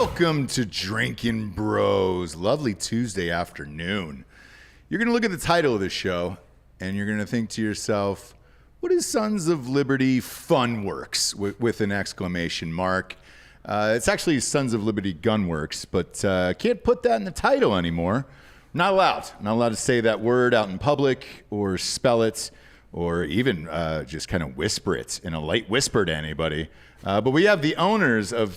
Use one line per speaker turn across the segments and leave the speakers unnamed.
Welcome to Drinkin' Bros. Lovely Tuesday afternoon. You're going to look at the title of the show, and you're going to think to yourself, what is Sons of Liberty Funworks with an exclamation mark? It's actually Sons of Liberty Gunworks, but can't put that in the title anymore. Not allowed. Not allowed to say that word out in public or spell it or even just kind of whisper it in a light whisper to anybody. But we have the owners of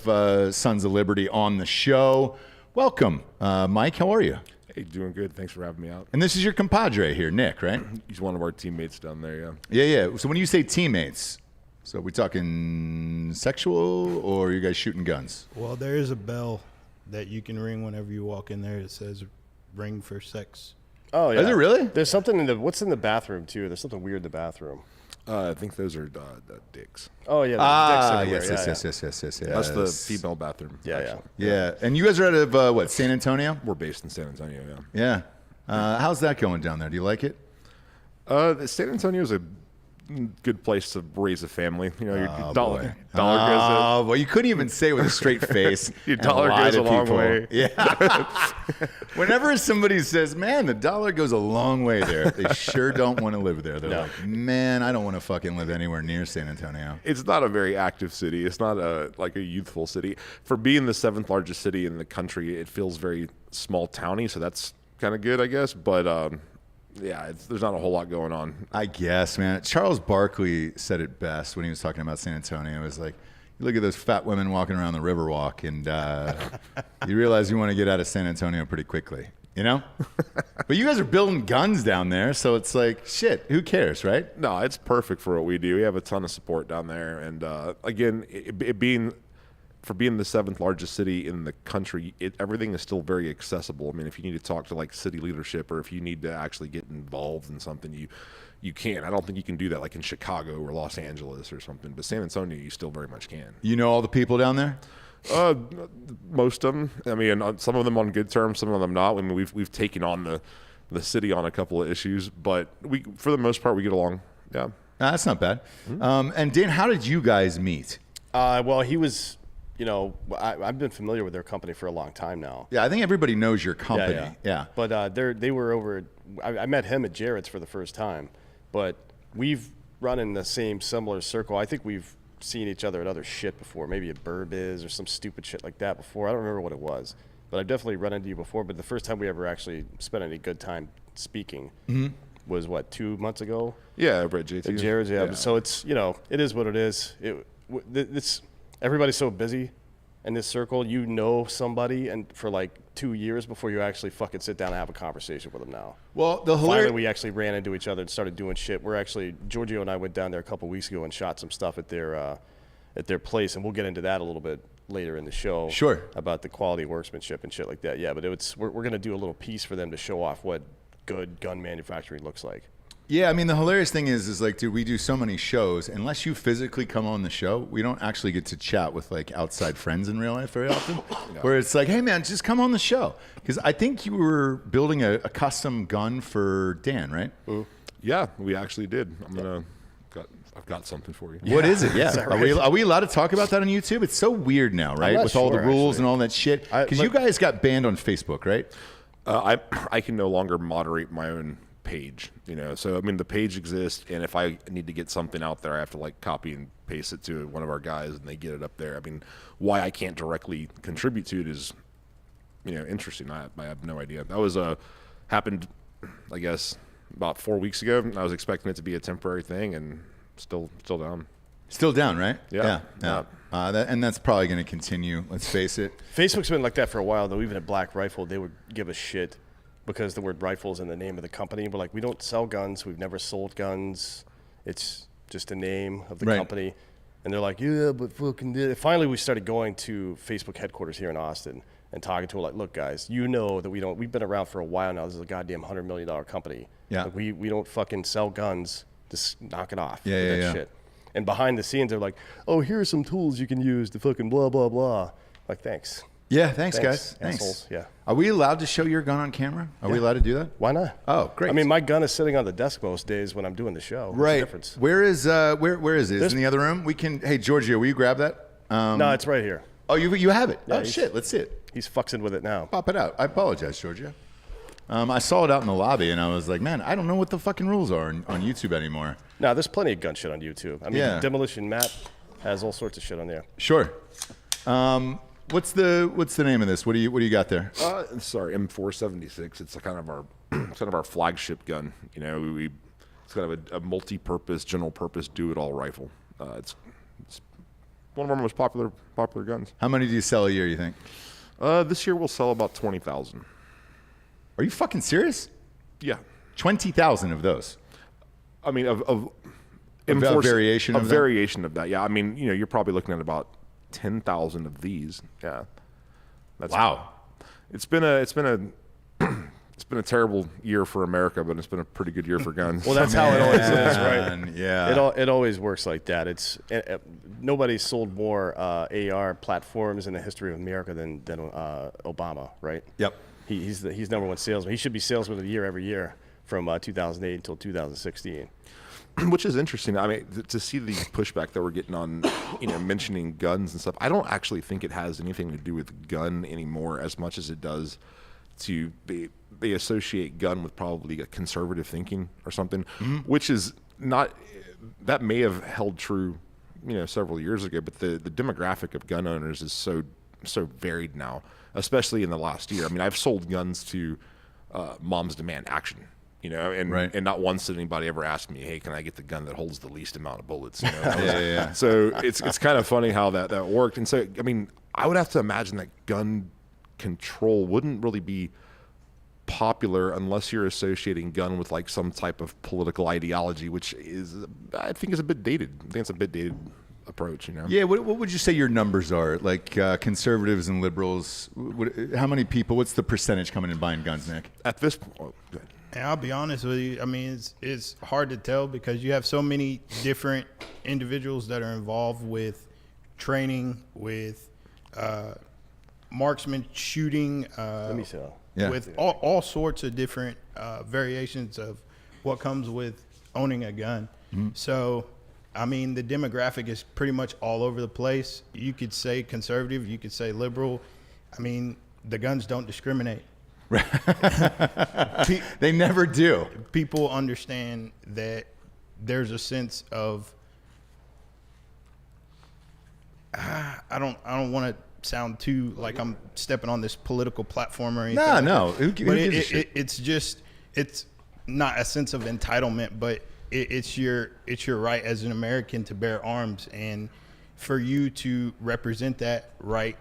Sons of Liberty on the show. Welcome. Mike, how are you?
Hey, doing good. Thanks for having me out.
And this is your compadre here, Nick, right?
He's one of our teammates down there,
Yeah. So when you say teammates, so are we talking sexual or are you guys shooting guns?
Well, there is a bell that you can ring whenever you walk in there that says ring for sex.
Oh, yeah.
Is it really?
There's something what's in the bathroom, too? There's something weird in the bathroom.
I think those are dicks.
Oh, yeah.
Yes.
That's the female bathroom.
Yeah. And you guys are out of, what, San Antonio?
We're based in San Antonio,
Yeah. How's that going down there? Do you like it?
San Antonio is a good place to raise a family. You know, your dollar goes
well, you couldn't even say it with a straight face.
Your dollar goes a long way.
Yeah. Whenever somebody says, man, the dollar goes a long way there, they sure don't want to live there. They're like, man, I don't want to fucking live anywhere near San Antonio.
It's not a very active city. It's not like a youthful city. For being the 7th largest city in the country, it feels very small towny, so that's kind of good, I guess. But yeah, there's not a whole lot going on.
I guess, man. Charles Barkley said it best when he was talking about San Antonio. It was like, you look at those fat women walking around the Riverwalk, and you realize you want to get out of San Antonio pretty quickly, you know? But you guys are building guns down there, so it's like, shit, who cares, right?
No, it's perfect for what we do. We have a ton of support down there. And again, for being the 7th largest city in the country, everything is still very accessible. I mean, if you need to talk to like city leadership or if you need to actually get involved in something, you can. I don't think you can do that like in Chicago or Los Angeles or something, but San Antonio, you still very much can.
You know all the people down there?
Most of them. I mean, some of them on good terms, some of them not. I mean, we've taken on the city on a couple of issues, but for the most part, we get along. Yeah.
That's not bad. Mm-hmm. And Dan, how did you guys meet?
Well, he was... You know, I've been familiar with their company for a long time now.
Yeah, I think everybody knows your company. Yeah.
But they were over. I met him at Jared's for the first time, but we've run in the same similar circle. I think we've seen each other at other shit before, maybe at Burbiz or some stupid shit like that before. I don't remember what it was, but I've definitely run into you before. But the first time we ever actually spent any good time speaking was, what, 2 months ago?
Yeah, over at JT.
At Jared's, yeah. So it's, you know, it is what it is. It's everybody's so busy in this circle. You know somebody and for like 2 years before you actually fucking sit down and have a conversation with them now.
Well,
finally we actually ran into each other and started doing shit. Giorgio and I went down there a couple weeks ago and shot some stuff at their place, and we'll get into that a little bit later in the show.
Sure.
About the quality workmanship and shit like that. Yeah, but we're going to do a little piece for them to show off what good gun manufacturing looks like.
Yeah, I mean, the hilarious thing is like, dude, we do so many shows. Unless you physically come on the show, we don't actually get to chat with like outside friends in real life very often. Where it's like, hey, man, just come on the show. Because I think you were building a custom gun for Dan, right?
Yeah, we actually did. I've got something for you.
What is it? Yeah.
Right?
Are we allowed to talk about that on YouTube? It's so weird now, right? With all the rules and all that shit. Because you guys got banned on Facebook, right?
I can no longer moderate my own page, you know, so I mean the page exists, and if I need to get something out there, I have to like copy and paste it to one of our guys and they get it up there. I mean, why I can't directly contribute to it is, you know, interesting. I have no idea. That was happened, I guess, about 4 weeks ago. I was expecting it to be a temporary thing, and still down.
Still down, right?
Yeah.
And that's probably going to continue. Let's face it.
Facebook's been like that for a while, though. Even at Black Rifle, they would give a shit because the word rifle's in the name of the company. We're like, we don't sell guns. We've never sold guns. It's just a name of the company. And they're like, yeah, but fucking... Finally, we started going to Facebook headquarters here in Austin and talking to them like, look, guys, you know that we've been around for a while now. This is a goddamn $100 million company.
Yeah.
Like, we don't fucking sell guns. Just knock it off.
Yeah.
Shit. And behind the scenes, they're like, oh, here are some tools you can use to fucking blah, blah, blah. Like, thanks.
Yeah, thanks guys.
Assholes.
Thanks.
Yeah.
Are we allowed to show your gun on camera? Are we allowed to do that?
Why not?
Oh, great.
I mean, my gun is sitting on the desk most days when I'm doing the show. What's the difference?
Where is it? It's in the other room. We can. Hey, Giorgio, will you grab that?
No, it's right here.
Oh, you have it?
Yeah,
Oh, shit. Let's see it.
He's fucking with it now.
Pop it out. I apologize, Georgia. I saw it out in the lobby, and I was like, man, I don't know what the fucking rules are on YouTube anymore.
No, there's plenty of gun shit on YouTube. I mean,
Yeah.
Demolition Matt has all sorts of shit on there.
Sure. What's the name of this? What do you got there?
Sorry, M476. It's kind of our flagship gun. You know, it's kind of a multi-purpose, general-purpose, do-it-all rifle. It's one of our most popular guns.
How many do you sell a year, you think?
This year we'll sell about 20,000.
Are you fucking serious?
Yeah.
20,000 of those.
I mean, of
A variation
a
of that?
variation of that. Yeah. I mean, you know, you're probably looking at about 10,000 of these. Yeah.
Wow.
It's been a terrible year for America, but it's been a pretty good year for guns.
Well, that's how it always is,
Man,
right?
yeah.
It always works like that. Nobody's sold more AR platforms in the history of America than Obama, right?
Yep.
He's number one salesman. He should be salesman of the year every year from 2008 until 2016.
Which is interesting. I mean, to see the pushback that we're getting on, you know, mentioning guns and stuff. I don't actually think it has anything to do with gun anymore as much as it does to they associate gun with probably a conservative thinking or something, which is not, that may have held true, you know, several years ago, but the demographic of gun owners is so varied now, especially in the last year. I mean, I've sold guns to moms demand action, you know, and not once did anybody ever ask me, hey, can I get the gun that holds the least amount of bullets? You know?
Yeah.
So it's kind of funny how that worked. And so, I mean, I would have to imagine that gun control wouldn't really be popular unless you're associating gun with like some type of political ideology, which I think is a bit dated. I think it's a bit dated approach, you know?
Yeah, what would you say your numbers are? Like conservatives and liberals, how many people, what's the percentage coming and buying guns, Nick?
At this point, oh, go ahead.
And I'll be honest with you. I mean, it's hard to tell because you have so many different individuals that are involved with training, with marksman shooting,
Let me see.
Yeah.
with all sorts of different variations of what comes with owning a gun. So, I mean, the demographic is pretty much all over the place. You could say conservative, you could say liberal. I mean, the guns don't discriminate.
They never do.
People understand that there's a sense of I don't want to sound too like I'm stepping on this political platform or anything.
No. Who
But
gives a shit?
it's not a sense of entitlement, but it's your right as an American to bear arms, and for you to represent that right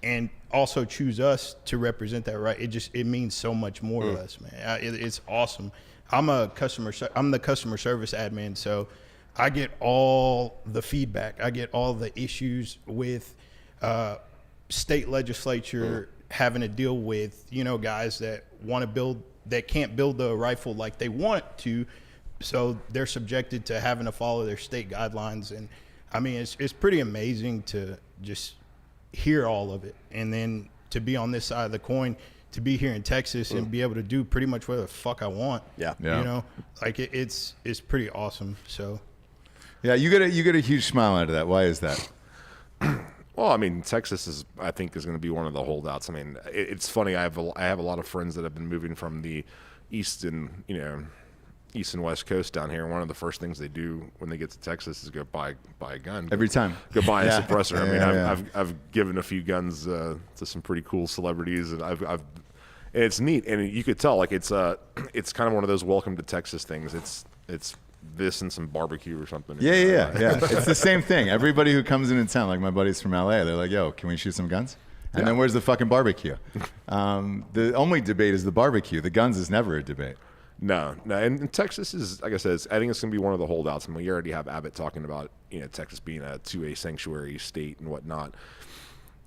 and also choose us to represent that right, it means so much more to us, man. It's awesome. I'm the customer service admin, so I get all the feedback. I get all the issues with state legislature having to deal with, you know, guys that want to build, that can't build the rifle like they want to, so they're subjected to having to follow their state guidelines. And I mean, it's pretty amazing to just hear all of it, and then to be on this side of the coin, to be here in Texas and be able to do pretty much whatever the fuck I want.
Yeah.
Yeah.
You know, like it's pretty awesome. So
Yeah, you get a huge smile out of that. Why is that?
Well, I mean, Texas I think is going to be one of the holdouts. I mean, it's funny. I have a lot of friends that have been moving from the east and west coast down here. And one of the first things they do when they get to Texas is go buy a gun.
Every time.
Go buy a suppressor. I mean,
Yeah.
I've given a few guns to some pretty cool celebrities, and and it's neat. And you could tell, like, it's kind of one of those welcome to Texas things. It's this and some barbecue or something.
Yeah. It's the same thing. Everybody who comes into town, like my buddies from LA, they're like, yo, can we shoot some guns? And then where's the fucking barbecue? The only debate is the barbecue. The guns is never a debate.
No. And Texas is, like I said, I think it's going to be one of the holdouts. I mean, you already have Abbott talking about, Texas being a 2A sanctuary state and whatnot.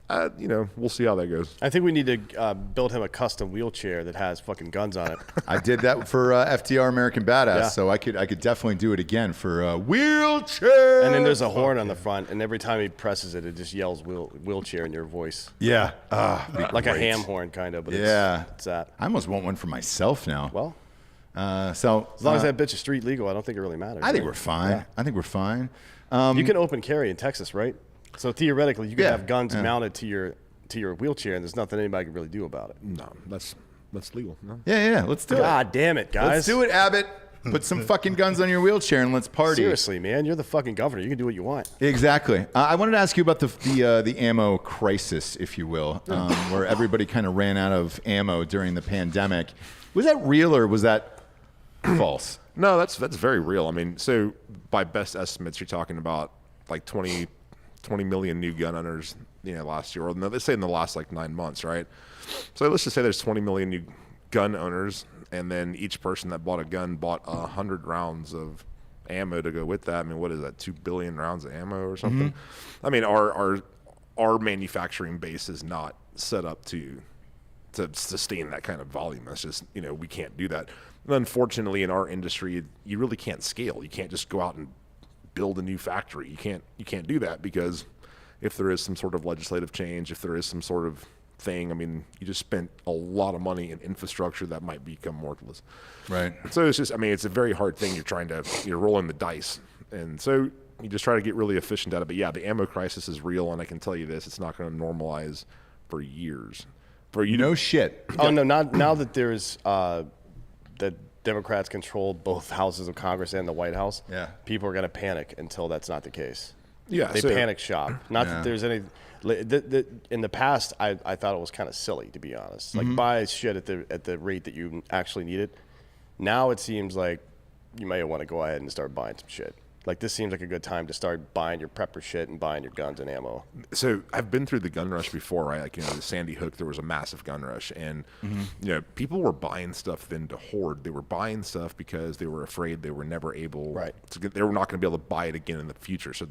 We'll see how that goes.
I think we need to build him a custom wheelchair that has fucking guns on it.
I did that for FTR American Badass,
Yeah.
so I could definitely do it again for a wheelchair.
And then there's a horn on the front, and every time he presses it, it just yells wheelchair in your voice.
Yeah.
Like a
great.
ham horn, kind of. But
Yeah.
it's that.
I almost want one for myself now.
Well,
So
as long as that bitch is street legal, I don't think it really matters.
I think
right?
we're fine.
Yeah.
I think we're fine.
You can open carry in Texas, right? So theoretically, you could
Yeah,
have guns
yeah.
mounted to your wheelchair, and there's nothing anybody can really do about it.
No, that's legal. No.
Yeah, let's do it.
God damn it, guys!
Let's do it, Abbott. Put some fucking guns on your wheelchair and let's party.
Seriously, man, you're the fucking governor. You can do what you want.
Exactly. I wanted to ask you about the ammo crisis, if you will, where everybody kind of ran out of ammo during the pandemic. Was that real or was that false?
No, that's very real. I mean, so by best estimates, you're talking about like 20 million new gun owners, last year, or no, let's say in the last like 9 months, right? So let's just say there's 20 million new gun owners, and then each person that bought a gun bought 100 rounds of ammo to go with that. I mean, what is that? 2 billion rounds of ammo or something? I mean, our manufacturing base is not set up to sustain that kind of volume. That's just, we can't do that. And unfortunately, in our industry, you really can't scale. You can't just go out and build a new factory. You can't do that, because if there is some sort of legislative change, if there is some sort of thing, I mean, you just spent a lot of money in infrastructure that might become worthless.
Right.
So it's just, I mean, it's a very hard thing. You're rolling the dice. And so you just try to get really efficient at it. But yeah, the ammo crisis is real. And I can tell you this, it's not going to normalize for years.
No shit.
Oh no! Now that there's that Democrats control both houses of Congress and the White House,
Yeah.
people are going to panic until that's not the case.
Yeah,
They
so-
panic shop. Not that there's any. In the past, I thought it was kind of silly, to be honest. Like buy shit at the rate that you actually need it. Now it seems like you may want to go ahead and start buying some shit. Like this seems like a good time to start buying your prepper shit and buying your guns and ammo.
So I've been through the gun rush before, right? Like, the Sandy Hook, there was a massive gun rush, and people were buying stuff then to hoard. They were buying stuff because they were afraid they were never able they were not going to be able to buy it again in the future. So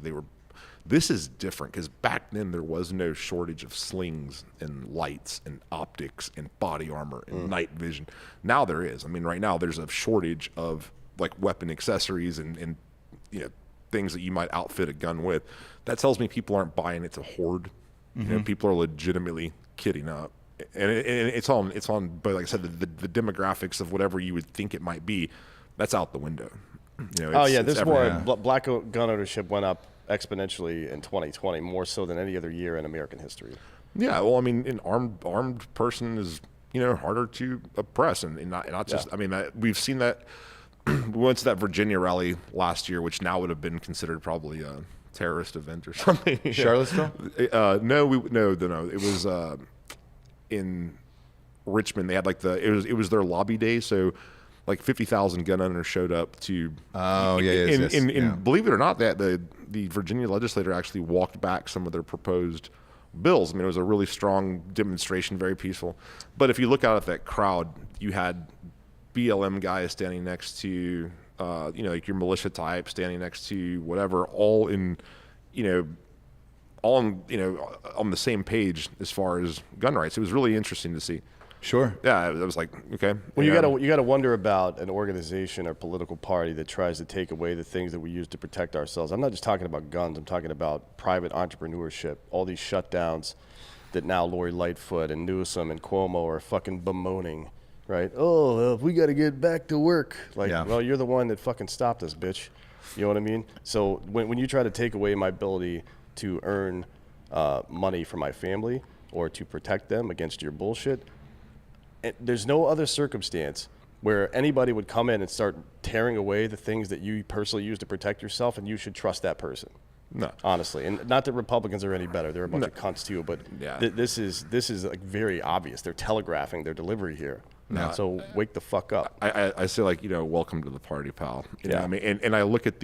this is different, because back then there was no shortage of slings and lights and optics and body armor and night vision. Now there is. I mean, right now there's a shortage of like weapon accessories and things that you might outfit a gun with. That tells me people aren't buying it to hoard. People are legitimately kidding up, and it's on. But like I said, the demographics of whatever you would think it might be, that's out the window.
There's more. Black gun ownership went up exponentially in 2020, more so than any other year in American history.
Yeah, well, I mean, an armed person is harder to oppress, and not just. I mean, we've seen that. We went to that Virginia rally last year, which now would have been considered probably a terrorist event or something.
Charlottesville?
No. It was in Richmond. They had like it was their lobby day, so like 50,000 gun owners showed up to.
Oh yeah,
And believe it or not, that the Virginia legislature actually walked back some of their proposed bills. I mean, it was a really strong demonstration, very peaceful. But if you look out at that crowd, you had BLM guys standing next to, like your militia type standing next to whatever, all in, on the same page as far as gun rights. It was really interesting to see.
Sure.
Yeah, it was like, okay.
Well, you gotta wonder about an organization or political party that tries to take away the things that we use to protect ourselves. I'm not just talking about guns. I'm talking about private entrepreneurship. All these shutdowns that now Lori Lightfoot and Newsom and Cuomo are fucking bemoaning. Right? Oh, we got to get back to work. Well, you're the one that fucking stopped us, bitch. You know what I mean? So when you try to take away my ability to earn money for my family or to protect them against your bullshit, there's no other circumstance where anybody would come in and start tearing away the things that you personally use to protect yourself, and you should trust that person.
No.
Honestly, and not that Republicans are any better. They're a bunch of cunts too, but
Yeah.
this is like very obvious. They're telegraphing their delivery here.
No.
So wake the fuck up.
I say, like, welcome to the party, pal. You know
Yeah.
what I mean? And I look at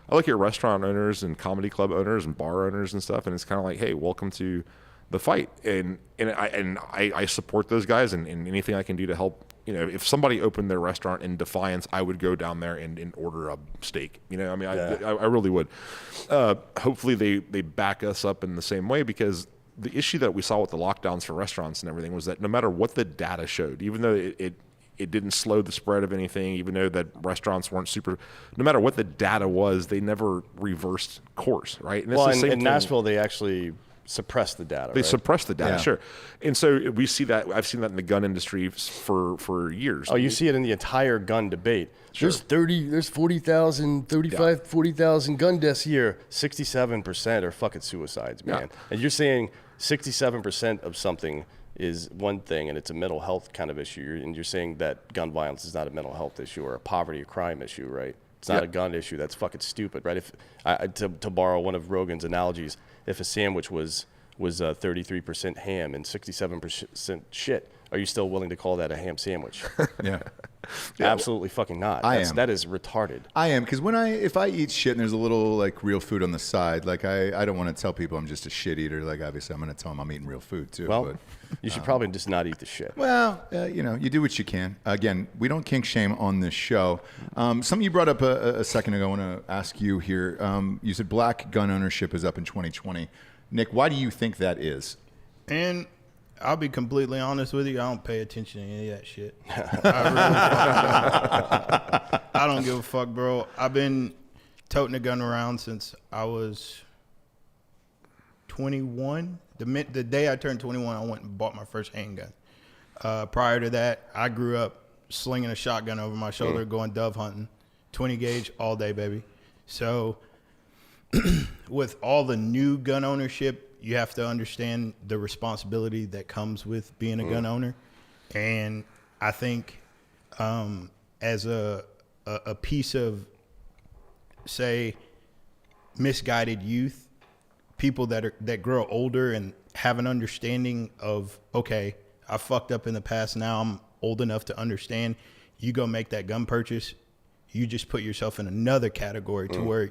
restaurant owners and comedy club owners and bar owners and stuff, and it's kind of like, hey, welcome to the fight. And I support those guys, and anything I can do to help. If somebody opened their restaurant in Defiance, I would go down there and order a steak. I really would. Hopefully they back us up in the same way, because the issue that we saw with the lockdowns for restaurants and everything was that no matter what the data showed, even though it didn't slow the spread of anything, even though that restaurants weren't super, no matter what the data was, they never reversed course, right? And
Well, in Nashville, they actually suppress the data.
They
right?
suppress the data,
Yeah.
sure. And so we see that. I've seen that in the gun industry for years.
Oh, you see it in the entire gun debate. There's 40,000 gun deaths a year. 67% are fucking suicides, man.
Yeah.
And you're saying 67% of something is one thing and it's a mental health kind of issue. And you're saying that gun violence is not a mental health issue or a poverty or crime issue, right? It's not a gun issue. That's fucking stupid, right? If to borrow one of Rogan's analogies, if a sandwich was 33% ham and 67% shit, are you still willing to call that a ham sandwich?
Yeah.
Absolutely fucking not.
I am.
That is retarded.
I am, because if I eat shit and there's a little like real food on the side, like I don't want to tell people I'm just a shit eater. Like obviously I'm going to tell them I'm eating real food too.
Well,
but,
you should probably just not eat the shit.
well, you do what you can. Again, we don't kink shame on this show. Something you brought up a second ago, I want to ask you here. You said black gun ownership is up in 2020. Nick, why do you think that is?
And I'll be completely honest with you. I don't pay attention to any of that shit. I don't give a fuck, bro. I've been toting a gun around since I was 21. The day I turned 21, I went and bought my first handgun. Prior to that, I grew up slinging a shotgun over my shoulder, going dove hunting, 20 gauge all day, baby. So with all the new gun ownership, you have to understand the responsibility that comes with being a gun owner. And I think as a piece of, say, misguided youth, people that grow older and have an understanding of, okay, I fucked up in the past, now I'm old enough to understand, you go make that gun purchase, you just put yourself in another category to where,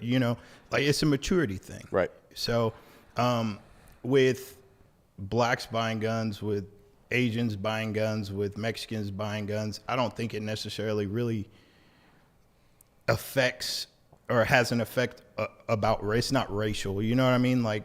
like it's a maturity thing.
Right.
So with blacks buying guns, with Asians buying guns, with Mexicans buying guns, I don't think it necessarily really affects or has an effect about race. It's not racial. You know what I mean? Like,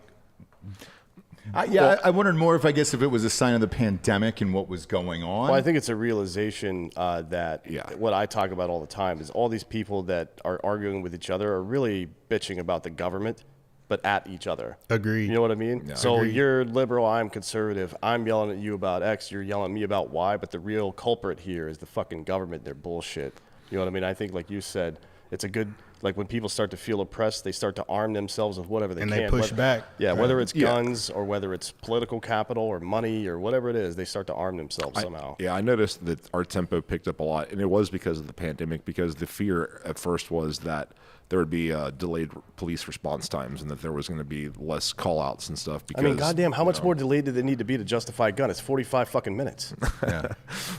I wondered more if it was a sign of the pandemic and what was going on.
Well, I think it's a realization that what I talk about all the time is all these people that are arguing with each other are really bitching about the government, but at each other.
Agreed.
You know what I mean?
Yeah.
So
Agreed.
you're liberal, I'm conservative. I'm yelling at you about X, you're yelling at me about Y, but the real culprit here is the fucking government, their bullshit. You know what I mean? I think, like you said, it's a good, like when people start to feel oppressed, they start to arm themselves with whatever they
And
can.
they push back.
Yeah,
Right.
whether it's guns or whether it's political capital or money or whatever it is, they start to arm themselves somehow.
I noticed that our tempo picked up a lot, and it was because of the pandemic, because the fear at first was that there would be delayed police response times and that there was going to be less call-outs and stuff. Because,
I mean, goddamn, how much more delayed do they need to be to justify a gun? It's 45 fucking minutes.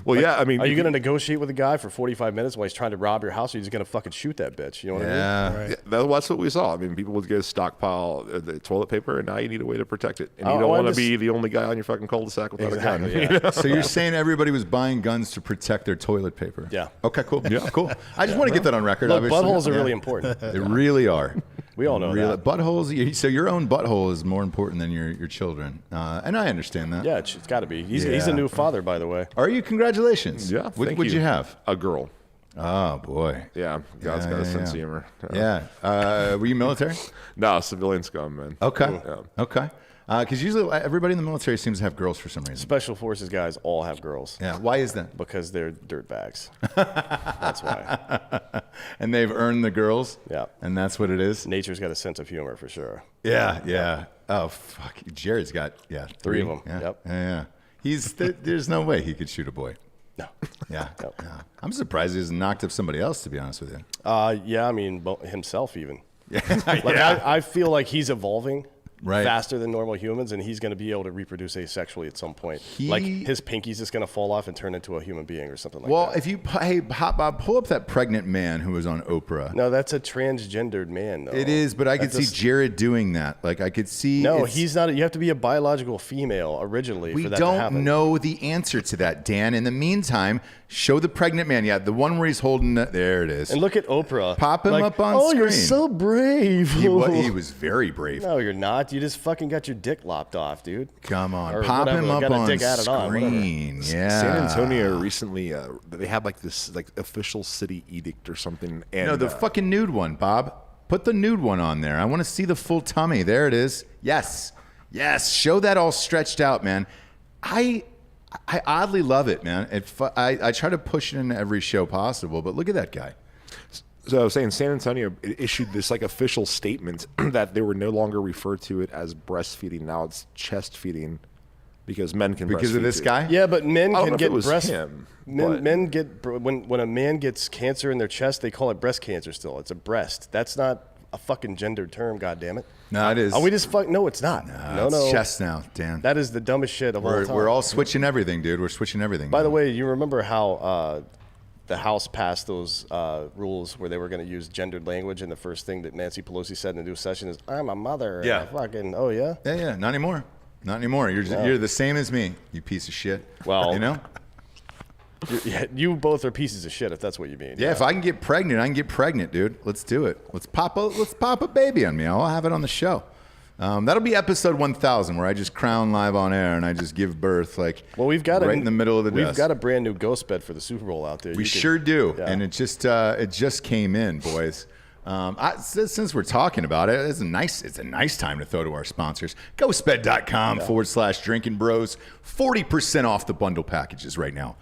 Well, I mean...
Are you going to negotiate with a guy for 45 minutes while he's trying to rob your house, or are you just going to fucking shoot that bitch? You know what I mean?
Yeah.
Yeah, that's what we saw. I mean, people would go stockpile the toilet paper, and now you need a way to protect it. And you
Oh,
don't
I
want to
just-
be the only guy on your fucking cul-de-sac without
Exactly,
a gun.
yeah.
So you're saying everybody was buying guns to protect their toilet paper?
Yeah.
Okay, cool. Yeah, cool. I just want to get that on record.
Look,
obviously.
buttholes are
Yeah.
really important.
They really are.
We all know that.
Buttholes. So your own butthole is more important than your children, and I understand that.
Yeah, it's got to be. He's
Yeah.
a new father, by the way.
Are you? Congratulations.
Yeah,
What'd you have?
A girl.
Oh boy.
Yeah, God's got a sense of humor.
Yeah. Were you military?
No, civilian scum, man.
Okay.
Yeah.
Okay. Because usually everybody in the military seems to have girls for some reason.
Special forces guys all have girls.
Yeah. Why is that?
Because they're dirtbags. That's why.
And they've earned the girls.
Yeah.
And that's what it is.
Nature's got a sense of humor for sure.
Yeah. Yeah. Oh fuck. Jared's got
Three of them.
Yeah.
Yep.
Yeah. He's there's no way he could shoot a boy.
No.
Yeah.
Nope.
Yeah. I'm surprised he hasn't knocked up somebody else, to be honest with you.
Yeah, I mean, himself even.
Yeah.
Like, I feel like he's evolving
Right.
faster than normal humans, and he's going to be able to reproduce asexually at some point. Like his pinky's just going to fall off and turn into a human being or something like
Well,
that.
if you Hot Bob, pull up that pregnant man who was on Oprah.
No, that's a transgendered man, though.
It is, but I could see Jared doing that. Like I could see.
No,
it's-
he's not. You have to be a biological female originally
We
for that to happen.
don't know the answer to that, Dan. In the meantime, show the pregnant man. Yeah, the one where he's holding. There it is.
And look at Oprah.
Pop him
Like,
up on
oh, you're
screen."
so brave.
He was very brave.
No, you're not. You just fucking got your dick lopped off, dude.
Come on,
Or
pop
whatever,
him up
got a
on
dick added on, whatever.
screen. Yeah.
San Antonio recently, they had like this official city edict or something. And
No, the fucking nude one, Bob. Put the nude one on there. I want to see the full tummy. There it is. Yes. Yes, show that all stretched out, man. I oddly love it, man. I try to push it into every show possible, but look at that guy.
So I was saying San Antonio issued this like official statement that they were no longer refer to it as breastfeeding. Now it's chest feeding because men can
Because
breastfeed
of this
too.
guy?
Yeah, but men
I don't
can
know if
get
it was
breast.
him, but-
Men get when a man gets cancer in their chest, they call it breast cancer. Still, it's a breast. That's not a fucking gendered term. God damn it.
No, it is.
Are we just No, it's not. No,
It's chest now, Dan.
That is the dumbest shit of all time.
We're all switching everything, dude. We're switching everything.
By the
now.
way, you remember how the House passed those rules where they were going to use gendered language, and the first thing that Nancy Pelosi said in the new session is, "I'm a mother."
Yeah.
And fucking. Oh yeah.
Yeah, not anymore. Not anymore. You're the same as me, you piece of shit.
Well-
you know.
You both are pieces of shit if that's what you mean.
Yeah, if I can get pregnant, I can get pregnant, dude. Let's do it. Let's pop a baby on me. I'll have it on the show. That'll be episode 1000, where I just crown live on air and I just give birth
Well, we've got
right in the middle of the desk.
We've got a brand new ghost bed for the Super Bowl out there.
We sure do,
Yeah.
and it just came in, boys. Since we're talking about it, it's a nice time to throw to our sponsors. Ghostbed.com/Drinkin Bros. 40% off the bundle packages right now.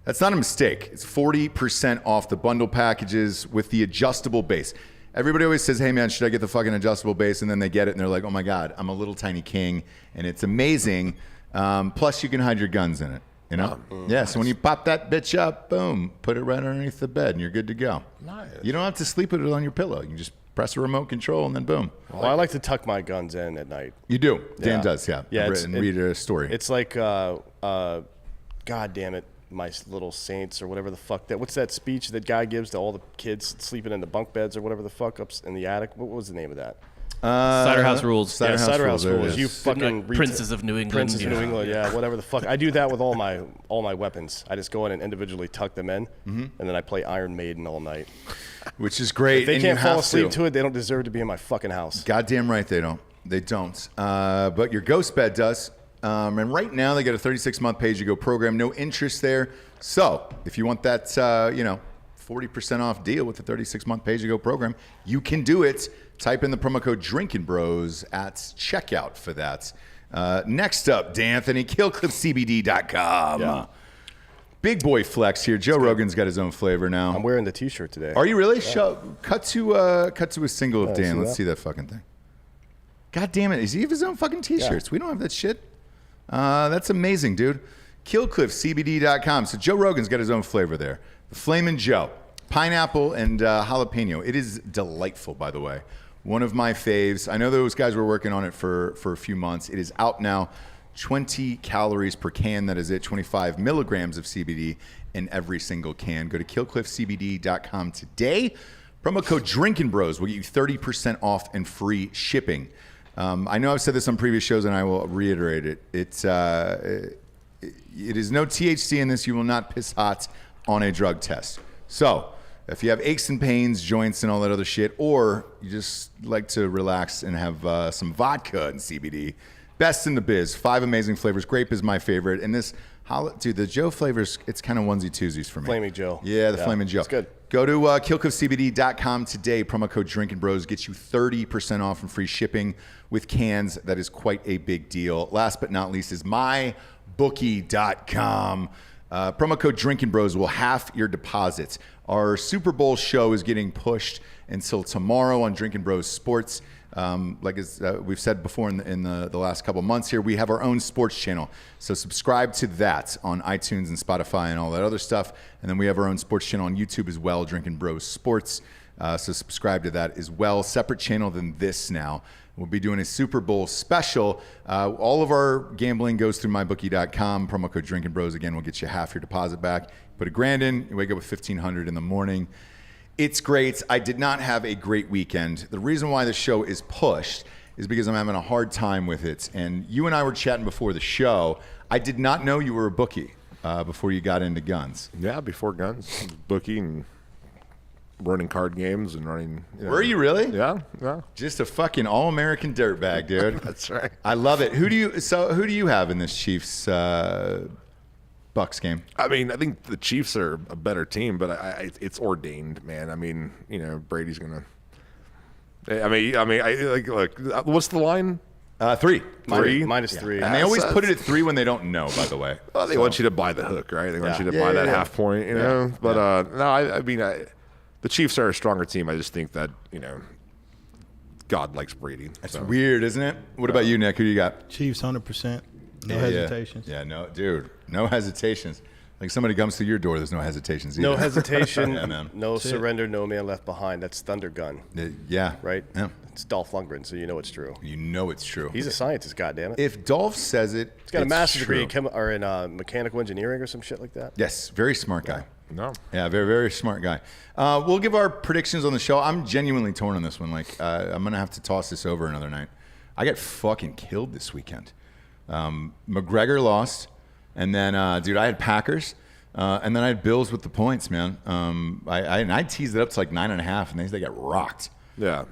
That's not a mistake. It's 40% off the bundle packages with the adjustable base. Everybody always says, hey man, should I get the fucking adjustable base? And then they get it and they're like, oh my God, I'm a little tiny king and it's amazing. Plus you can hide your guns in it, you know? Yeah, so when you pop that bitch up, boom, put it right underneath the bed and you're good to go.
Nice.
You don't have to sleep with it on your pillow. You can just press a remote control and then boom.
Well, I like to tuck my guns in at night.
You do. Dan
Yeah.
does, yeah.
Yeah,
Read a story.
It's like, God damn it, my little saints or whatever the fuck that. What's that speech that guy gives to all the kids sleeping in the bunk beds or whatever the fuck up in the attic? What was the name of that?
Cider House Rules.
Cider House
Cider
Rules,
House
there it
Rules.
is.
You fucking
Princes of New England.
Princes of
you
New
know.
England, yeah, whatever the fuck. I do that with all my weapons. I just go in and individually tuck them in, and then I play Iron Maiden all night.
Which is great.
If they
and
can't
you
fall
have
asleep to it, they don't deserve to be in my fucking house.
Goddamn right they don't. They don't. But your ghost bed does. And right now they got a 36-month pay-as-you-go program. No interest there. So if you want that, 40% off deal with the 36-month pay-as-you-go program, you can do it. Type in the promo code Drinkin Bros at checkout for that. Next up, D'Anthony, KillCliffCBD.com.
Yeah.
Big boy flex here. Joe Rogan's got his own flavor now.
I'm wearing the T-shirt today.
Are you really? Cut to a single of Dan.
see
Let's
that?
see that fucking thing. God damn it! Does he have his own fucking T-shirts? We don't have that shit. That's amazing, dude. KillCliffCBD.com. So Joe Rogan's got his own flavor there. The Flamin' Joe, pineapple and jalapeno. It is delightful, by the way. One of my faves. I know those guys were working on it for a few months. It is out now. 20 calories per can. That is it. 25 milligrams of CBD in every single can. Go to KillCliffCBD.com today. Promo code Drinkin Bros will get you 30% off and free shipping. I know I've said this on previous shows, and I will reiterate it. It is no THC in this. You will not piss hot on a drug test. So if you have aches and pains, joints, and all that other shit, or you just like to relax and have some vodka and CBD, best in the biz. 5 amazing flavors. Grape is my favorite. And this, dude, the Joe flavors, it's kind of onesie-twosies for me.
Flaming Joe.
Yeah, the Flaming Joe.
It's good.
Go to KillCliffCBD.com today. Promo code Drinkin Bros gets you 30% off and free shipping with cans. That is quite a big deal. Last but not least is MyBookie.com. Promo code Drinkin Bros will half your deposits. Our Super Bowl show is getting pushed until tomorrow on Drinkin Bros Sports. Like we've said before in the last couple months here, we have our own sports channel. So subscribe to that on iTunes and Spotify and all that other stuff. And then we have our own sports channel on YouTube as well, Drinkin Bros Sports. So subscribe to that as well. Separate channel than this now. We'll be doing a Super Bowl special. All of our gambling goes through mybookie.com. Promo code Drinkin Bros. Again, will get you half your deposit back. Put $1,000 in, you wake up with $1,500 in the morning. It's great. I did not have a great weekend. The reason why the show is pushed is because I'm having a hard time with it. And you and I were chatting before the show. I did not know you were a bookie before you got into guns.
Yeah, before guns, booking, running card games, and running.
Were you really?
Yeah, yeah.
Just a fucking all-American dirtbag, dude.
That's right.
I love it. Who do you have in this Chiefs Bucks game?
I mean, I think the Chiefs are a better team, but it's ordained, man. I mean, Brady's gonna. Look. What's the line?
3.
Minus 3.
And they always put it at 3 when they don't know, by the way.
Well, they want you to buy the hook, right? They want you to buy that half point, you know. But no, I mean, the Chiefs are a stronger team. I just think that God likes Brady.
That's weird, isn't it? What about you, Nick? Who you got?
Chiefs 100%. No hesitations.
Yeah, no, dude, no hesitations. Like somebody comes to your door, there's no hesitations either.
No hesitation,
man.
no surrender, no man left behind. That's Thunder Gun,
Yeah.
right?
Yeah.
It's Dolph Lundgren, so you know it's true.
You know it's true.
He's a scientist, goddammit.
If Dolph says it,
He's got a master's
true.
degree in mechanical engineering or some shit like that.
Yes, very smart guy.
No.
Yeah, very, very smart guy. We'll give our predictions on the show. I'm genuinely torn on this one. Like, I'm going to have to toss this over another night. I got fucking killed this weekend. McGregor lost, and then, dude, I had Packers, and then I had Bills with the points, man. I teased it up to like 9.5, and they got rocked.
Yeah.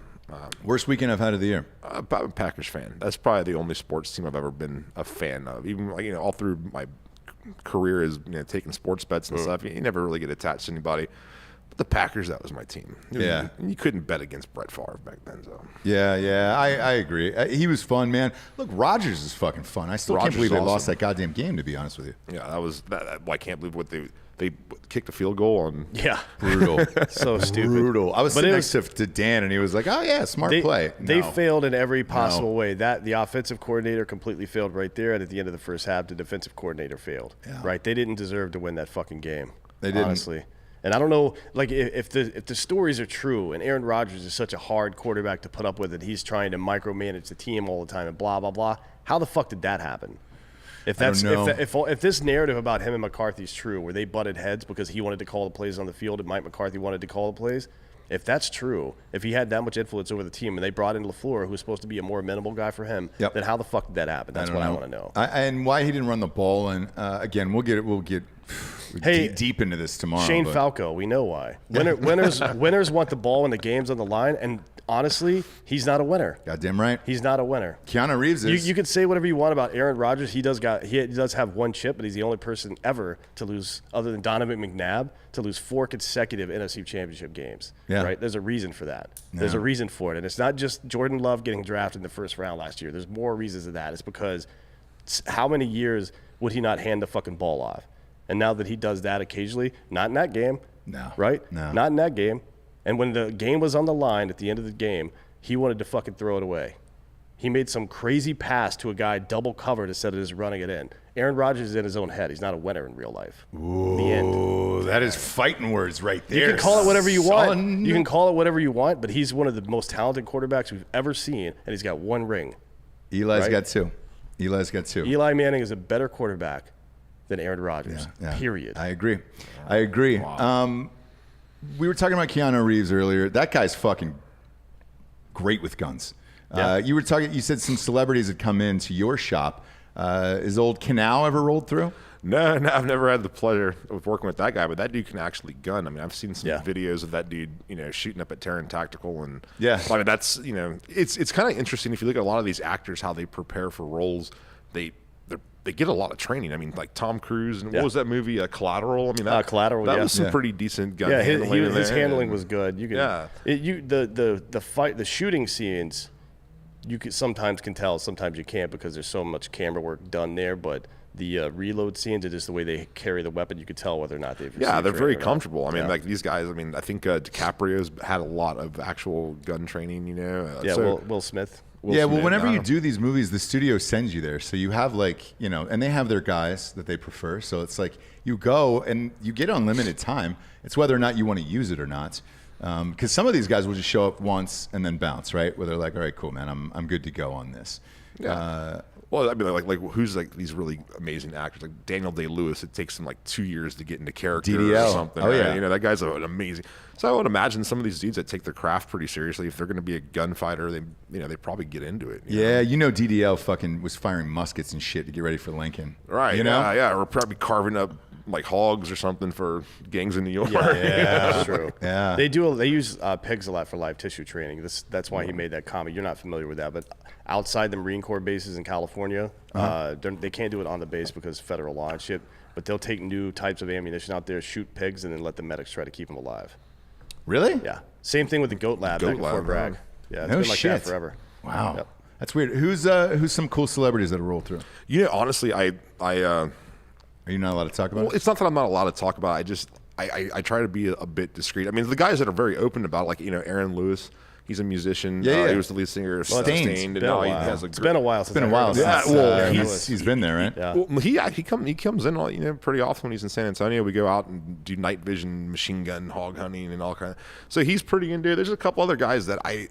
Worst weekend I've had of the year.
I'm a Packers fan. That's probably the only sports team I've ever been a fan of. Even all through my career is taking sports bets and stuff. You never really get attached to anybody. But the Packers, that was my team. You couldn't bet against Brett Favre back then. So
Yeah, I agree. He was fun, man. Look, Rodgers is fucking fun. I still can't
Rodgers
believe
is
they lost
awesome.
that goddamn game, to be honest with you.
yeah, that was that. I can't believe what they kicked a field goal on.
Yeah.
Brutal.
So stupid.
Brutal. I was
But
sitting
it
next to Dan, and he was like, "Oh yeah, smart play."
They
No.
failed in every possible way. That the offensive coordinator completely failed right there, and at the end of the first half, the defensive coordinator failed.
Yeah.
Right? They didn't deserve to win that fucking game.
They didn't.
Honestly. And I don't know, like if the stories are true, and Aaron Rodgers is such a hard quarterback to put up with, that he's trying to micromanage the team all the time and blah blah blah. How the fuck did that happen? If that's if this narrative about him and McCarthy is true, where they butted heads because he wanted to call the plays on the field and Mike McCarthy wanted to call the plays, if that's true, if he had that much influence over the team and they brought in LaFleur, who's supposed to be a more amenable guy for him, then how the fuck did that happen? That's what I want to know.
And why he didn't run the ball. And again, we'll get deep into this tomorrow.
Shane Falco, we know why. Winners want the ball when the game's on the line, and honestly, he's not a winner.
Goddamn right.
He's not a winner.
Keanu Reeves is.
You could say whatever you want about Aaron Rodgers. He does have one chip, but he's the only person ever to lose, other than Donovan McNabb, to lose 4 consecutive NFC Championship games.
Yeah.
Right? There's a reason for that. There's a reason for it, and it's not just Jordan Love getting drafted in the first round last year. There's more reasons than that. It's because how many years would he not hand the fucking ball off? And now that he does that occasionally, not in that game.
No.
Right?
No.
Not in that game. And when the game was on the line at the end of the game, he wanted to fucking throw it away. He made some crazy pass to a guy double covered instead of just running it in. Aaron Rodgers is in his own head. He's not a winner in real life.
Ooh,
The end.
that is fighting words right there.
You can call it whatever you want.
Son.
You can call it whatever you want, but he's one of the most talented quarterbacks we've ever seen, and he's got 1 ring.
Eli's
right?
got 2. Eli's got 2.
Eli Manning is a better quarterback than Aaron Rodgers.
Yeah.
Period.
I agree.
Wow.
We were talking about Keanu Reeves earlier. That guy's fucking great with guns.
Yeah.
You said some celebrities had come into your shop. Is old Canal ever rolled through?
No, I've never had the pleasure of working with that guy, but that dude can actually gun. I mean, I've seen some
Yeah.
videos of that dude, shooting up at Terran Tactical, and
Yeah.
I mean, that's it's kind of interesting if you look at a lot of these actors how they prepare for roles. They get a lot of training. I mean, like Tom Cruise and what was that movie, Collateral? I mean,
Collateral.
That
Yeah.
was some pretty decent gun
Yeah,
handling. in
his
there,
handling
and-
was good. You could,
Yeah.
the shooting scenes, you could sometimes can tell, sometimes you can't because there's so much camera work done there. But the reload scenes are just the way they carry the weapon. You could tell whether or not they've
Yeah,
received
they're very
training or not.
comfortable. I mean,
Yeah.
like these guys. I mean, I think DiCaprio's had a lot of actual gun training.
Yeah,
so,
Will Smith.
Will
Yeah, well,
Smith,
whenever
I
you
don't-
do these movies, the studio sends you there. So you have and they have their guys that they prefer. So it's like you go and you get unlimited time. It's whether or not you want to use it or not. Because some of these guys will just show up once and then bounce, right? Where they're like, all right, cool, man, I'm good to go on this.
Yeah. Well, I mean, like who's like these really amazing actors, like Daniel Day-Lewis. It takes him like 2 years to get into character
DDL.
or something.
Oh,
right?
yeah.
That guy's an amazing. So I would imagine some of these dudes that take their craft pretty seriously, if they're going to be a gunfighter, they probably get into it.
Yeah, DDL fucking was firing muskets and shit to get ready for Lincoln.
Right. Yeah. Or probably carving up like hogs or something for gangs in New York.
Yeah, that's true.
Yeah.
They use pigs a lot for live tissue training. That's why he made that comment. You're not familiar with that, but outside the Marine Corps bases in California, they can't do it on the base because of federal law and shit. But they'll take new types of ammunition out there, shoot pigs, and then let the medics try to keep them alive.
Really?
Yeah. Same thing with the goat lab back in Fort Bragg. Yeah, it's
No
been like
shit.
that forever.
Wow.
Yep.
That's weird. Who's some cool celebrities that roll through?
You know, honestly, I
Are you not allowed to talk about
well,
it?
it's not that I'm not allowed to talk about it. I try to be a bit discreet. I mean, the guys that are very open about it, like, you know, Aaron Lewis, he's a musician.
Yeah.
He was the lead singer of
Stained.
Stained, and now he has a
It's been a while since
It's been a
I
while
heard
since
about
Yeah, well,
he's been there, right?
Yeah.
Well, he comes in, you know, pretty often when he's in San Antonio. We go out and do night vision, machine gun, hog hunting, and all kind of. So he's pretty into it. There's a couple other guys that I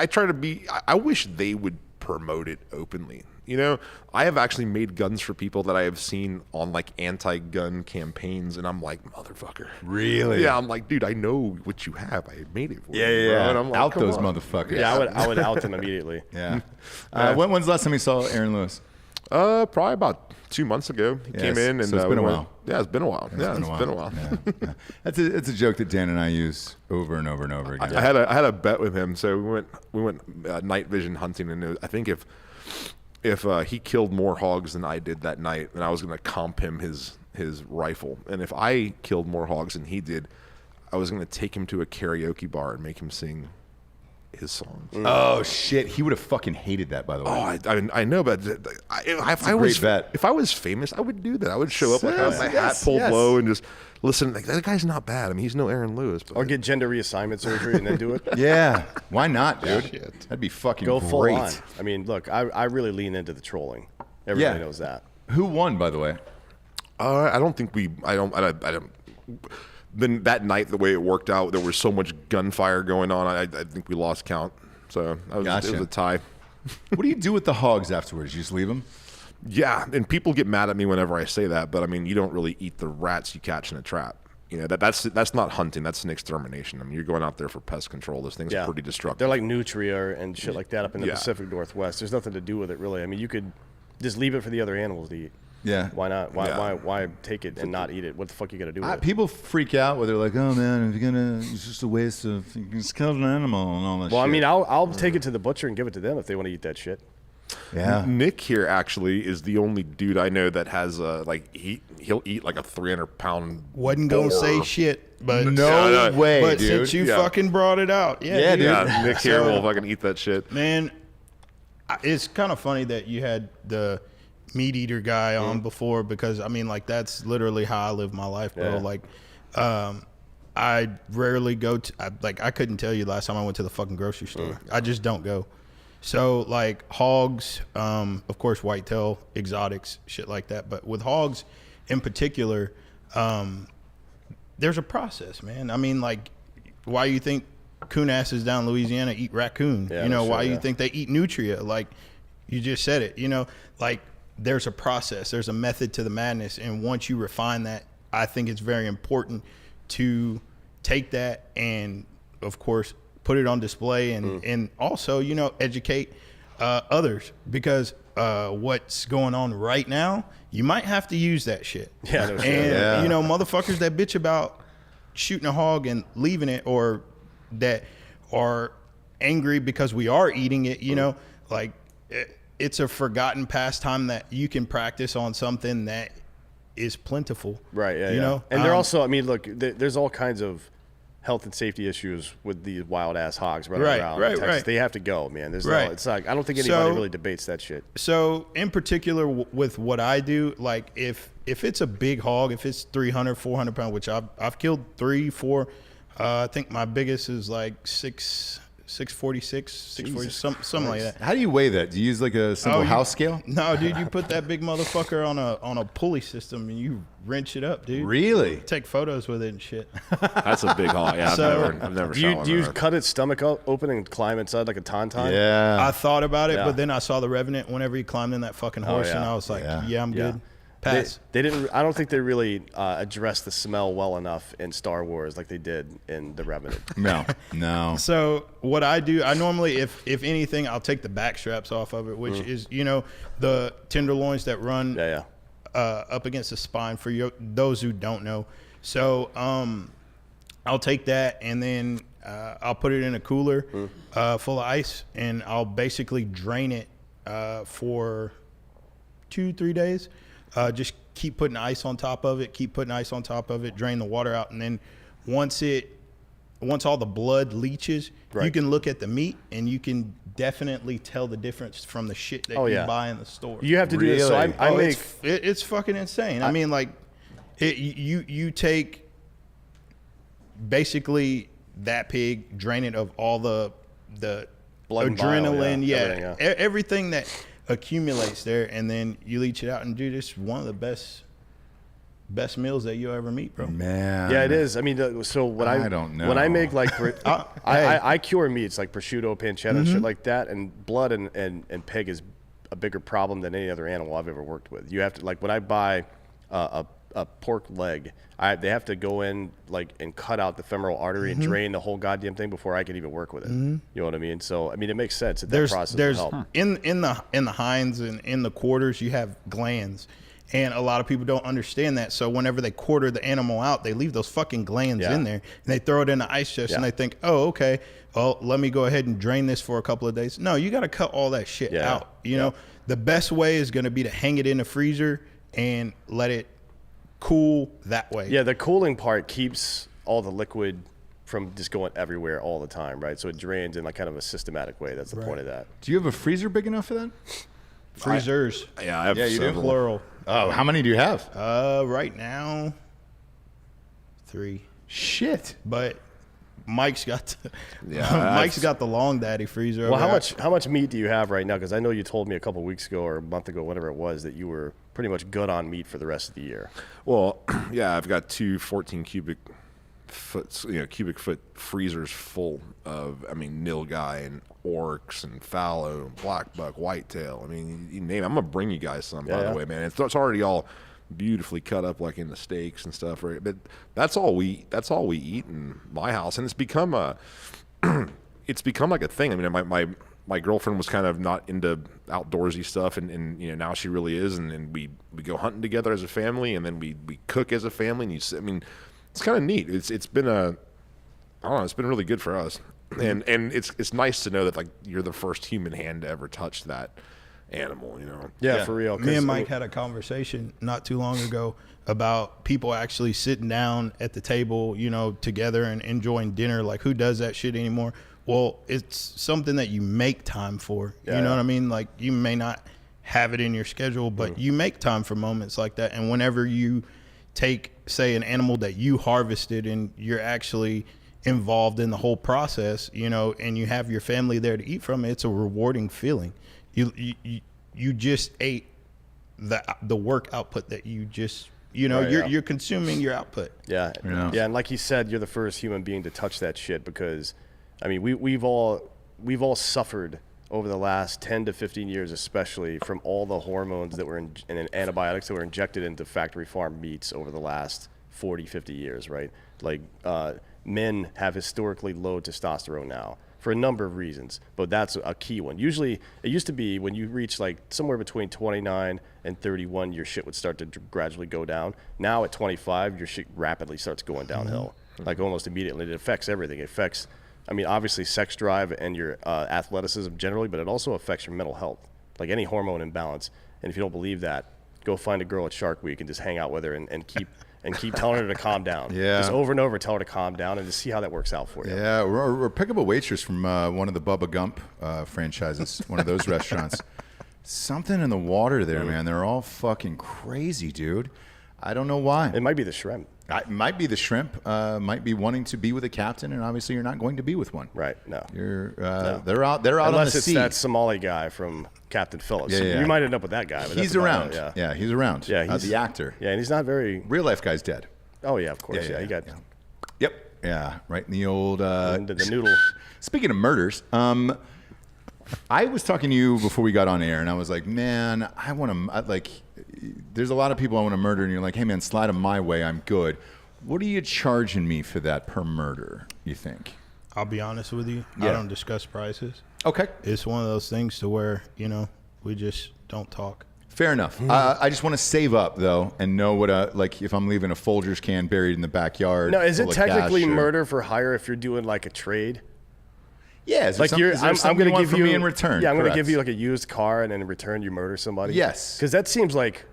try to be. I wish they would promote it openly. You know, I have actually made guns for people that I have seen on like anti-gun campaigns, and I'm like, motherfucker.
Really?
Yeah, I'm like, dude, I know what you have. I made it for you.
Yeah.
Bro. And I'm like,
Out
come
those
on.
motherfuckers.
Yeah, I would out them immediately.
Yeah. When's the last time you saw Aaron Lewis?
Probably about 2 months ago. He came in, and
so it's been a
we went-
while.
Yeah, it's been a while. Yeah, it's been a while.
Yeah. It's a joke that Dan and I use over and over and over again.
I had a bet with him. So we went night vision hunting, and I think if he killed more hogs than I did that night, then I was going to comp him his rifle. And if I killed more hogs than he did, I was going to take him to a karaoke bar and make him sing his songs.
Oh shit, he would have fucking hated that, by the way.
Oh, I know, but if I was
bet.
if I was famous, I would do that. I would show up like
Yes,
with my
yes,
hat pulled
yes.
low and just listen. Like, that guy's not bad. I mean, he's no Aaron Lewis, but
Or get gender reassignment surgery and then do it.
Yeah, why not, dude? That'd be fucking
Go
great.
full on. I mean, look, I really lean into the trolling. Everybody
Yeah.
knows that.
Who won, by the way?
I don't think I don't. Then that night, the way it worked out, there was so much gunfire going on. I think we lost count. So
Gotcha.
it was a tie.
What do you do with the hogs afterwards? You just leave them?
Yeah, and people get mad at me whenever I say that, but I mean, you don't really eat the rats you catch in a trap. You know, that's not hunting. That's an extermination. I mean, you're going out there for pest control. This thing's
Yeah.
pretty destructive.
They're like nutria and shit like that up in the
Yeah.
Pacific Northwest. There's nothing to do with it, really. I mean, you could just leave it for the other animals to eat.
Yeah.
Why not? Why
Yeah.
why take it and not eat it? What the fuck you got to do with it?
People freak out where they're like, "Oh man, if you're gonna, it's just a waste of it's killed an animal and all that."
Well,
shit.
I mean, I'll take it to the butcher and give it to them if they want to eat that shit.
yeah.
Nick here actually is the only dude I know that has he'll eat like a 300-pound.
Wasn't gonna say
boar.
shit, but
No way,
But
dude.
since you
Yeah.
fucking brought it out,
Yeah, dude.
Yeah, Nick here will fucking eat that shit.
Man, it's kind of funny that you had the meat eater guy on before, because I mean, like, that's literally how I live my life, bro.
Yeah.
Like, I rarely go to, I couldn't tell you last time I went to the fucking grocery store. I just don't go. So like hogs, of course, whitetail, exotics, shit like that. But with hogs in particular, there's a process, man. I mean, like, why you think coon asses down in Louisiana eat raccoon?
Yeah,
you know,
no
why
shit,
you
yeah.
think they eat nutria? Like, you just said it, you know, like, there's a process, there's a method to the madness. And once you refine that, I think it's very important to take that and, of course, put it on display and also, you know, educate others, because what's going on right now, you might have to use that shit.
Yeah, no shit.
And,
Yeah.
you know, motherfuckers that bitch about shooting a hog and leaving it, or that are angry because we are eating it, you know, like, it's a forgotten pastime that you can practice on something that is plentiful.
Right, yeah,
You
yeah.
know?
And they're also, I mean, look, there's all kinds of health and safety issues with these wild ass hogs running
Right,
around
right,
in Texas.
right.
They have to go, man. There's
Right.
no, it's like, I don't think anybody
So-
really debates that shit.
So in particular with what I do, like if it's a big hog, if it's 300, 400 pounds, which I've killed 3, 4, I think my biggest is like 646, 640, something like that.
How do you weigh that? Do you use like a simple
you-
house scale?
No, dude, you put that big motherfucker on a pulley system and you wrench it up, dude.
Really?
Take photos with it and shit.
That's a big hog. Yeah,
So-
I've never
Do
shot
you,
one
do you
of those.
cut its stomach open and climb inside like a tauntaun?
Yeah.
I thought about it,
Yeah.
but then I saw the Revenant whenever he climbed in that fucking horse, and
yeah.
I was like,
Yeah.
yeah, I'm
Yeah.
good. Pass.
They didn't. I don't think they really addressed the smell well enough in Star Wars like they did in The Revenant.
No.
So what I do, I normally, if anything, I'll take the back straps off of it, which is, you know, the tenderloins that run
Yeah,
up against the spine for those who don't know. So I'll take that and then I'll put it in a cooler full of ice, and I'll basically drain it for 2-3 days. Just keep putting ice on top of it, drain the water out, and then once it all the blood leaches, you
Right.
can look at the meat and you can definitely tell the difference from the shit that you buy in the store.
You have to do this. So
Really?
I make
It's fucking insane. I mean, like, you take basically that pig, drain it of all the
Blood and bile,
adrenaline,
yeah, everything,
everything that accumulates there, and then you leach it out. And dude, it's one of the best meals that you'll ever meet, bro.
Man.
Yeah, it is. I mean, so when
I don't know.
when I make like
hey.
I cure meats like prosciutto, pancetta, and shit like that, and blood and pig is a bigger problem than any other animal I've ever worked with. You have to, like, when I buy a pork leg, they have to go in like and cut out the femoral artery and drain the whole goddamn thing before I can even work with it. You know what I mean? So I mean, it makes sense that that process
There's
will help.
in the hinds and in the quarters, you have glands. And a lot of people don't understand that. So whenever they quarter the animal out, they leave those fucking glands in there, and they throw it in the ice chest, and they think, oh, okay, well, let me go ahead and drain this for a couple of days. No, you got to cut all that shit out. You know, the best way is going to be to hang it in the freezer and let it cool that way.
Yeah, the cooling part keeps all the liquid from just going everywhere all the time, right? So it drains in like kind of a systematic way. That's the point of that.
Do you have a freezer big enough for that?
Freezers,
Yeah, I have
Yeah, you do.
several.
plural.
Oh, how many do you have?
Right now, 3.
Shit.
But Mike's got
Yeah,
Mike's got the long daddy freezer.
Well,
over
how much meat do you have right now? Because I know you told me a couple weeks ago or a month ago, whatever it was, that you were pretty much good on meat for the rest of the year.
Well, yeah, I've got two 14 cubic foot freezers full of, I mean, nilgai and orcs and fallow and black buck, whitetail. I mean, you name it. I'm gonna bring you guys some, by the way, man. It's already all beautifully cut up like in the steaks and stuff, right? But that's all we eat in my house, and it's become like a thing. I mean, my girlfriend was kind of not into outdoorsy stuff, and you know, now she really is, and we go hunting together as a family, and then we cook as a family, and I mean, it's kind of neat. It's been I don't know, it's been really good for us, and it's nice to know that like you're the first human hand to ever touch that animal, you know.
Yeah, for real.
Me and Mike had a conversation not too long ago about people actually sitting down at the table, you know, together and enjoying dinner. Like, who does that shit anymore? Well, it's something that you make time for. You know what I mean? Like, you may not have it in your schedule, but you make time for moments like that. And whenever you take, say, an animal that you harvested and you're actually involved in the whole process, you know, and you have your family there to eat from, it's a rewarding feeling. You just ate the work output that you just, you know, you're consuming your output.
Yeah. And like he said, you're the first human being to touch that shit, because I mean, we've all suffered over the last 10 to 15 years, especially from all the hormones that were and antibiotics that were injected into factory farm meats over the last 40, 50 years, right? Like, men have historically low testosterone now for a number of reasons, but that's a key one. Usually, it used to be when you reach like somewhere between 29 and 31, your shit would start to gradually go down. Now at 25, your shit rapidly starts going downhill, like almost immediately. It affects everything. It affects, I mean, obviously sex drive and your athleticism generally, but it also affects your mental health, like any hormone imbalance. And if you don't believe that, go find a girl at Shark Week and just hang out with her and keep telling her to calm down.
Yeah.
Just over and over, tell her to calm down and just see how that works out for you.
Yeah, or pick up a waitress from one of the Bubba Gump franchises, one of those restaurants. Something in the water there, man. They're all fucking crazy, dude. I don't know why.
It might be the shrimp.
It might be the shrimp. Might be wanting to be with a captain, and obviously you're not going to be with one.
Right, no.
You're
No.
they're out on the
Unless it's
sea.
that Somali guy from Captain Phillips.
Yeah.
You might end up with that guy. But
He's
that's about
around.
it,
Yeah, he's around.
Yeah, he's
the actor.
Yeah, and he's not very.
Real life guy's dead.
Oh yeah, of course. Yeah, he got
Yep. Yeah, right in the old
the noodle.
Speaking of murders, I was talking to you before we got on air, and I was like, man, I want to, like, there's a lot of people I want to murder, and you're like, hey, man, slide them my way, I'm good. What are you charging me for that per murder, you think?
I'll be honest with you.
Yeah.
I don't discuss prices.
Okay.
It's one of those things to where, you know, we just don't talk.
Fair enough. I just want to save up, though, and know what, like, if I'm leaving a Folgers can buried in the backyard.
No, is it
full of
technically
cash or-
murder for hire if you're doing like a trade?
Yeah. Is there
Like
some, is there
I'm
something
going
you
to
want
give
from
you
me in return?
Yeah, I'm going to
Correct.
give you like a used car, and then in return you murder somebody.
Yes.
Because that seems like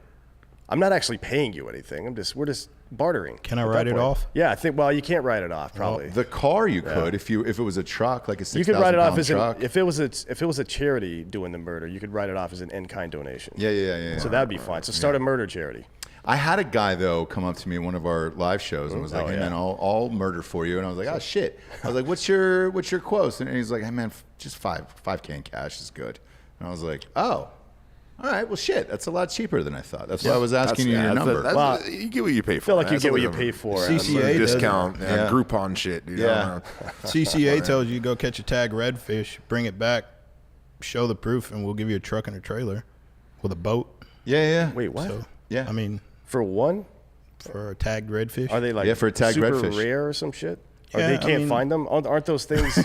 I'm not actually paying you anything. We're just bartering.
Can I
at
write
that
it
point.
off?
Yeah, I think. Well, you can't write it off probably.
The car you could if it was a truck, like a 6,000
You could write it off
pound
as
truck.
if it was a charity doing the murder. You could write it off as an in-kind donation.
Yeah.
So that'd be fine. So start a murder charity.
I had a guy though come up to me at one of our live shows and was like, "Hey man, I'll murder for you." And I was like, "Oh shit!" I was like, "What's your quote?" And he's like, "Hey man, just $5K in cash is good." And I was like, "Oh, all right. Well, shit, that's a lot cheaper than I thought. That's why I was asking you your number."
You get what you pay for.
I feel like you
That's
get what
a
you
little
pay for.
CCA does it.
discount, Groupon shit, dude.
Yeah.
CCA tells you go catch a tag redfish, bring it back, show the proof, and we'll give you a truck and a trailer with a boat.
Yeah.
Wait, what?
So
Yeah.
I mean,
For one?
for a tagged redfish.
Are they like
for a tagged
super
redfish.
rare or some shit? Or
Yeah,
they
I
can't
mean-
find them? Aren't those things?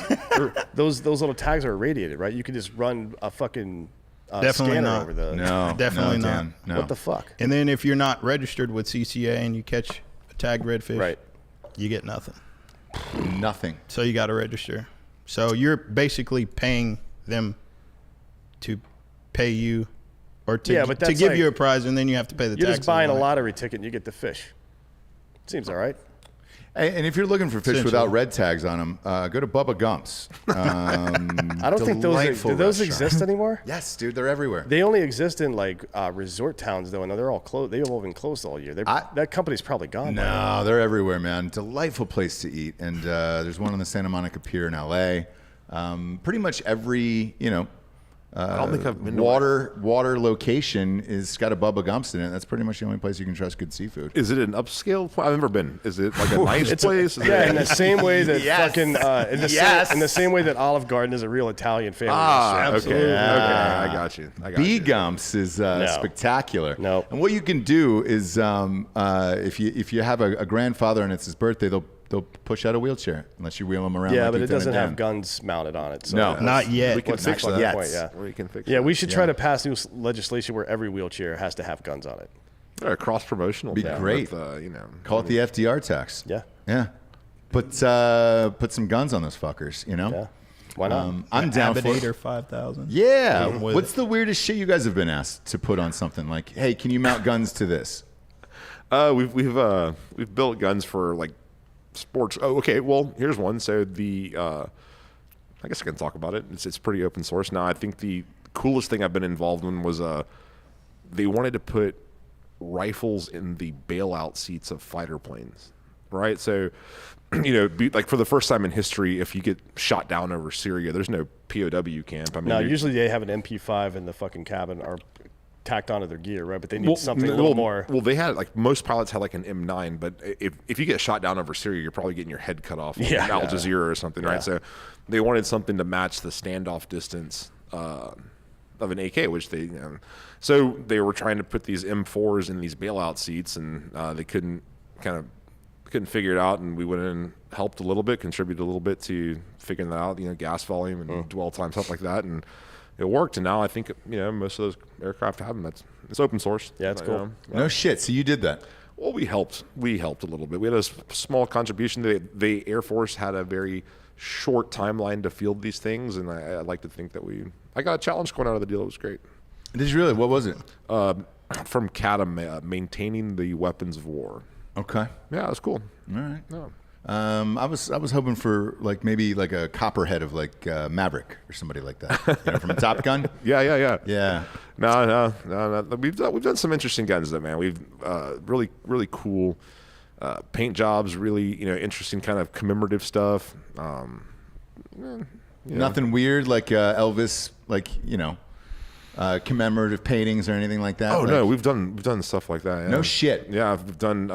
those little tags are irradiated, right? You could just run a fucking
Definitely
scanner
not.
over the.
No,
Definitely
no,
not.
Dan, no.
What the fuck?
And then if you're not registered with CCA and you catch a tagged redfish,
Right.
you get nothing.
Nothing.
So you got to register. So you're basically paying them to pay you or to,
Yeah, but
to
that's
give
like-
you a prize, and then you have to pay the
You're
taxes
just buying a
on it.
lottery ticket and you get the fish. Seems all right.
Hey, and if you're looking for fish
Essentially.
without red tags on them, go to Bubba Gump's.
I don't think those
Delightful
do those
restaurant.
exist anymore.
Yes, dude, they're everywhere.
They only exist in like resort towns though, and they're all closed. They've all been closed all year. That company's probably gone. by now.
No, they're everywhere, man. Delightful place to eat, and there's one on the Santa Monica Pier in L.A. Pretty much every
I don't think I've been to
water location is got a Bubba Gump's in it. That's pretty much the only place you can trust good seafood.
Is it an upscale? I've never been. Is it like a nice place? Is
Yeah,
it-
in the same way that
Yes.
fucking in the same way that Olive Garden is a real Italian family restaurant.
Okay. Okay, I got you.
B Gump's is spectacular.
No.
And what you can do is if you have a grandfather and it's his birthday, they'll push out a wheelchair unless you wheel him around.
Yeah,
like
but it
Ethan and
doesn't have
Dan.
guns mounted on it. So
No.
that's-
Not yet.
We can
What's
fix
the fucking
that.
point? Yeah.
We can fix
Yeah,
that.
we should try to pass new legislation where every wheelchair has to have guns on it.
Or cross promotional.
Be great. Call it the FDR tax.
Yeah.
Yeah. Put some guns on those fuckers,
Yeah. Why not?
I'm down for
Avidator
it.
5000.
Yeah.
with
What's
it.
the weirdest shit you guys have been asked to put on something? Like, hey, can you mount guns to this?
We've built guns for like sports. Oh, okay. Well, here's one. So I guess I can talk about it. It's pretty open source now. I think the coolest thing I've been involved in was they wanted to put rifles in the bailout seats of fighter planes, right? So, like for the first time in history, if you get shot down over Syria, there's no POW camp. I mean,
No,
you're-
usually they have an MP5 in the fucking cabin or tacked onto their gear, right? But they need something a little more.
Well, they had like most pilots had like an M9, but if you get shot down over Syria, you're probably getting your head cut off like
Yeah.
Al Jazeera or something,
Yeah.
right? So they wanted something to match the standoff distance of an AK, which so they were trying to put these M4s in these bailout seats, and they couldn't figure it out, and we went in and helped a little bit, contributed a little bit to figuring that out, gas volume and dwell time, stuff like that, and it worked. And now I think most of those aircraft have them. It's open source.
Yeah, it's cool.
No shit. So you did that.
Well, we helped a little bit. We had a small contribution. The Air Force had a very short timeline to field these things, and I like to think that I got a challenge going out of the deal. It was great.
Did you really? What was it?
From CADA, maintaining the weapons of war.
Okay.
Yeah, it was cool.
All right.
Yeah.
I was hoping for maybe a copperhead of Maverick or somebody like that. From a Top Gun.
Yeah.
Yeah.
No. We've done some interesting guns though, man. We've really cool paint jobs. Really, interesting kind of commemorative stuff.
Nothing weird like Elvis, commemorative paintings or anything like that.
Oh no, we've done stuff like that. Yeah.
No shit.
Yeah, we've done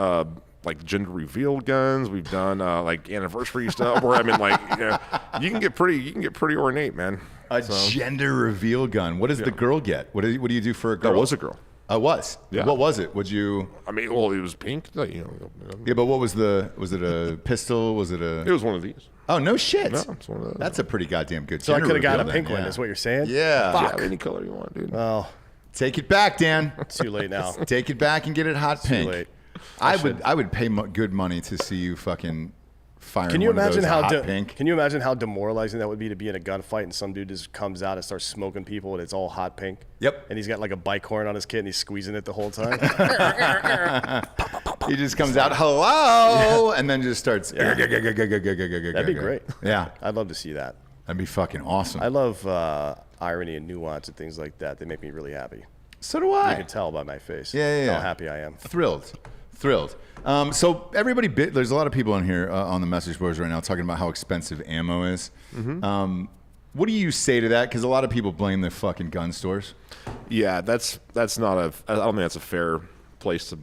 like gender reveal guns. We've done like anniversary stuff. Where you can get pretty ornate, man.
A gender reveal gun. What does the girl get? What do you do for a girl?
That was a girl.
It was.
Yeah.
What was it? Would you?
I mean, well, it was pink.
Yeah, but what was was it a pistol? Was it a?
It was one of these.
Oh no shit.
No, it's one of those.
That's a pretty goddamn good.
So I
gender
could have got a
reveal
pink
then,
one.
yeah.
Is what you're saying?
Yeah.
Yeah, any color you want, dude.
Oh,
Take it back, Dan.
it's too late now.
Take it back and get it hot pink.
late.
I would pay good money to see you fucking firing
Can you
one of
imagine
those
how
hot pink.
Can you imagine how demoralizing that would be to be in a gunfight and some dude just comes out and starts smoking people and it's all hot pink?
Yep.
And he's got like a bike horn on his kit and he's squeezing it the whole time.
He just comes out, hello, and then just starts.
That'd
That'd
be great.
Yeah,
I'd love to see that.
that'd be fucking awesome.
I love irony and nuance and things like that. They make me really happy.
So do
You
I.
can tell by my face
Yeah.
how happy I am.
Thrilled. So everybody, there's a lot of people on here on the message boards right now talking about how expensive ammo is. What do you say to that? Because a lot of people blame the fucking gun stores.
Yeah, that's not a. I don't think that's a fair place to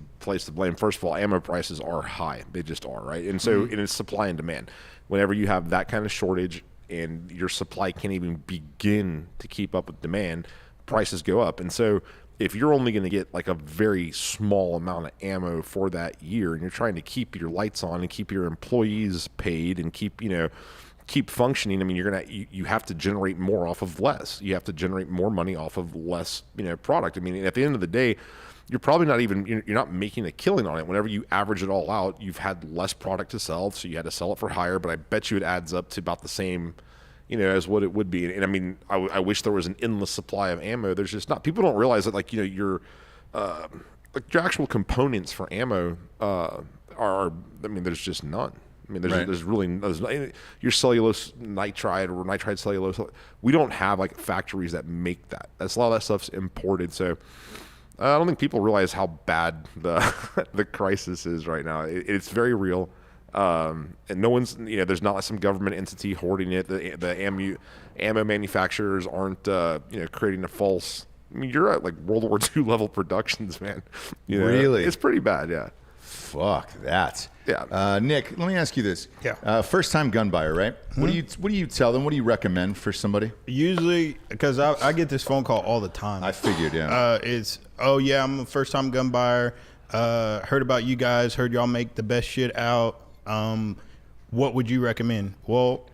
blame. First of all, ammo prices are high; they just are, right? And so and it's supply and demand. Whenever you have that kind of shortage and your supply can't even begin to keep up with demand, prices go up. And so if you're only going to get like a very small amount of ammo for that year, and you're trying to keep your lights on and keep your employees paid and keep functioning, I mean, you have to generate more off of less. You have to generate more money off of less, product. I mean, at the end of the day, you're probably you're not making a killing on it. Whenever you average it all out, you've had less product to sell, so you had to sell it for higher, but I bet you it adds up to about the same, as what it would be. And I mean, I wish there was an endless supply of ammo. There's just not. People don't realize that, your actual components for ammo there's just none. I mean, there's your cellulose nitride or nitride cellulose. We don't have like factories that make that. A lot of that stuff's imported. So I don't think people realize how bad the crisis is right now. It's very real. And no one's, there's not like some government entity hoarding it. The ammo manufacturers aren't, creating a false. I mean, you're at like World War II level productions, man.
Really?
It's pretty bad, yeah.
Fuck that.
Yeah.
Nick, let me ask you this.
Yeah.
First time gun buyer, right? What do you tell them? What do you recommend for somebody?
Usually, because I get this phone call all the time.
I figured, yeah.
It's, oh yeah, I'm a first time gun buyer. Heard about you guys. Heard y'all make the best shit out. What would you recommend? Well,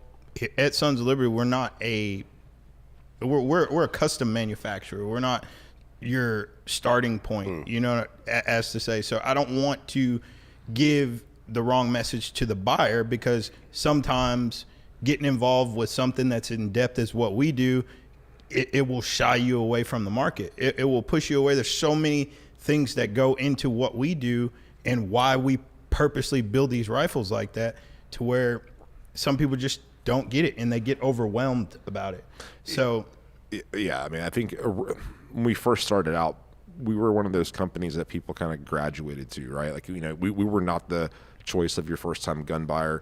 at Sons of Liberty, we're not we're a custom manufacturer. We're not your starting point, as to say. So I don't want to give the wrong message to the buyer, because sometimes getting involved with something that's in depth as what we do, it will shy you away from the market. It will push you away. There's so many things that go into what we do and why we purposely build these rifles like that, to where some people just don't get it and they get overwhelmed about it. So
yeah, I mean, I think when we first started out, we were one of those companies that people kind of graduated to, right? Like, we were not the choice of your first time gun buyer.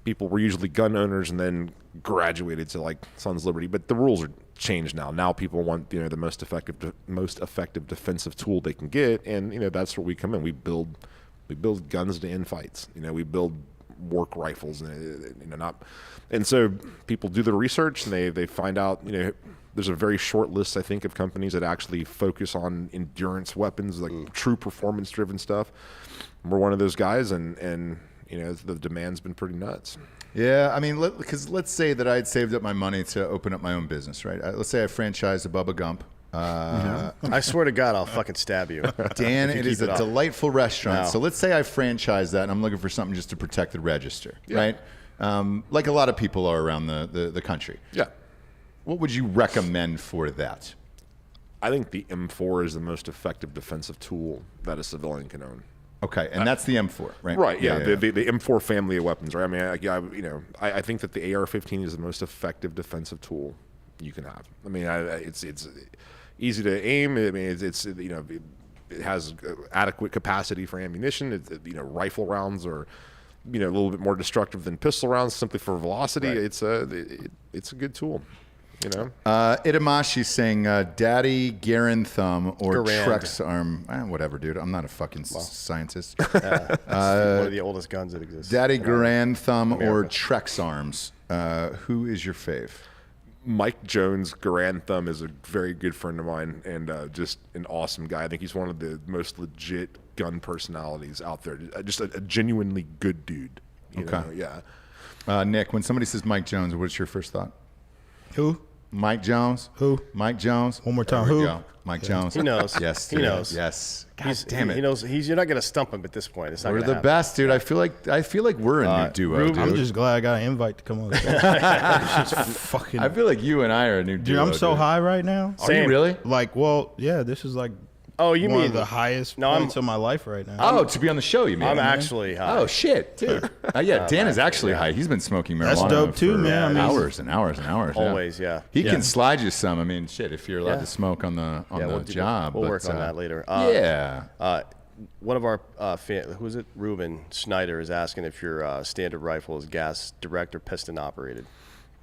People were usually gun owners and then graduated to like Sons Liberty, but the rules are changed now. Now people want, the most effective defensive tool they can get. And, that's where we come in. We build guns to end fights. We build work rifles, and so people do the research and they find out, there's a very short list, I think, of companies that actually focus on endurance weapons, like true performance driven stuff. We're one of those guys, and the demand's been pretty nuts.
Yeah, I mean, because let's say that I'd saved up my money to open up my own business, right? Let's say I franchised a Bubba Gump.
I swear to God, I'll fucking stab you.
Dan, it is a delightful restaurant.
No.
So let's say I franchise that and I'm looking for something just to protect the register, right? Like a lot of people are around the country.
Yeah.
What would you recommend for that?
I think the M4 is the most effective defensive tool that a civilian can own.
Okay, and that's the M4, right?
Right, yeah. The M4 family of weapons, right? I mean, I think that the AR-15 is the most effective defensive tool you can have. I mean, it's easy to aim. I mean, it has adequate capacity for ammunition. Rifle rounds are, a little bit more destructive than pistol rounds simply for velocity. Right. It's a good tool.
Itamashi's saying Daddy Garin Thumb or
Garand.
Trex Arm. Whatever, dude. I'm not a fucking scientist.
It's one of the oldest guns that exists.
Daddy Garan Thumb or Trex Arms. Who is your fave?
Mike Jones, Garand Thumb, is a very good friend of mine and just an awesome guy. I think he's one of the most legit gun personalities out there. Just a genuinely good dude. You know? Yeah.
Nick, when somebody says Mike Jones, what's your first thought?
who?
Mike Jones.
Who?
Mike Jones.
One more time.
There we
Who?
go. Mike Jones.
He knows.
Yes.
He
dude.
knows.
Yes. God damn it.
He knows. You're not gonna stump him at this point. It's not
We're
gonna
the
happen.
best, dude. I feel like we're a new duo,
Ruben,
dude.
I'm just glad I got an invite to come on. It's just fucking.
I feel like you and I are a new duo.
Dude, I'm so
dude.
high right now.
Are you
Same.
really?
Like, well, yeah, this is like
Oh, you
one
mean
of the highest
No, I'm-
points of my life right now.
Oh, to be on the show, you mean?
I'm actually high.
Oh shit, dude. Yeah, Dan is actually high. He's been smoking marijuana.
That's dope too,
for
man. I mean-
hours and hours and hours.
Always, yeah.
He
Yeah.
can slide you some. I mean, shit, if you're allowed
Yeah.
to smoke on the job.
We'll
but,
work on that later.
Yeah.
One of our who is it? Ruben Schneider is asking if your standard rifle is gas direct or piston operated.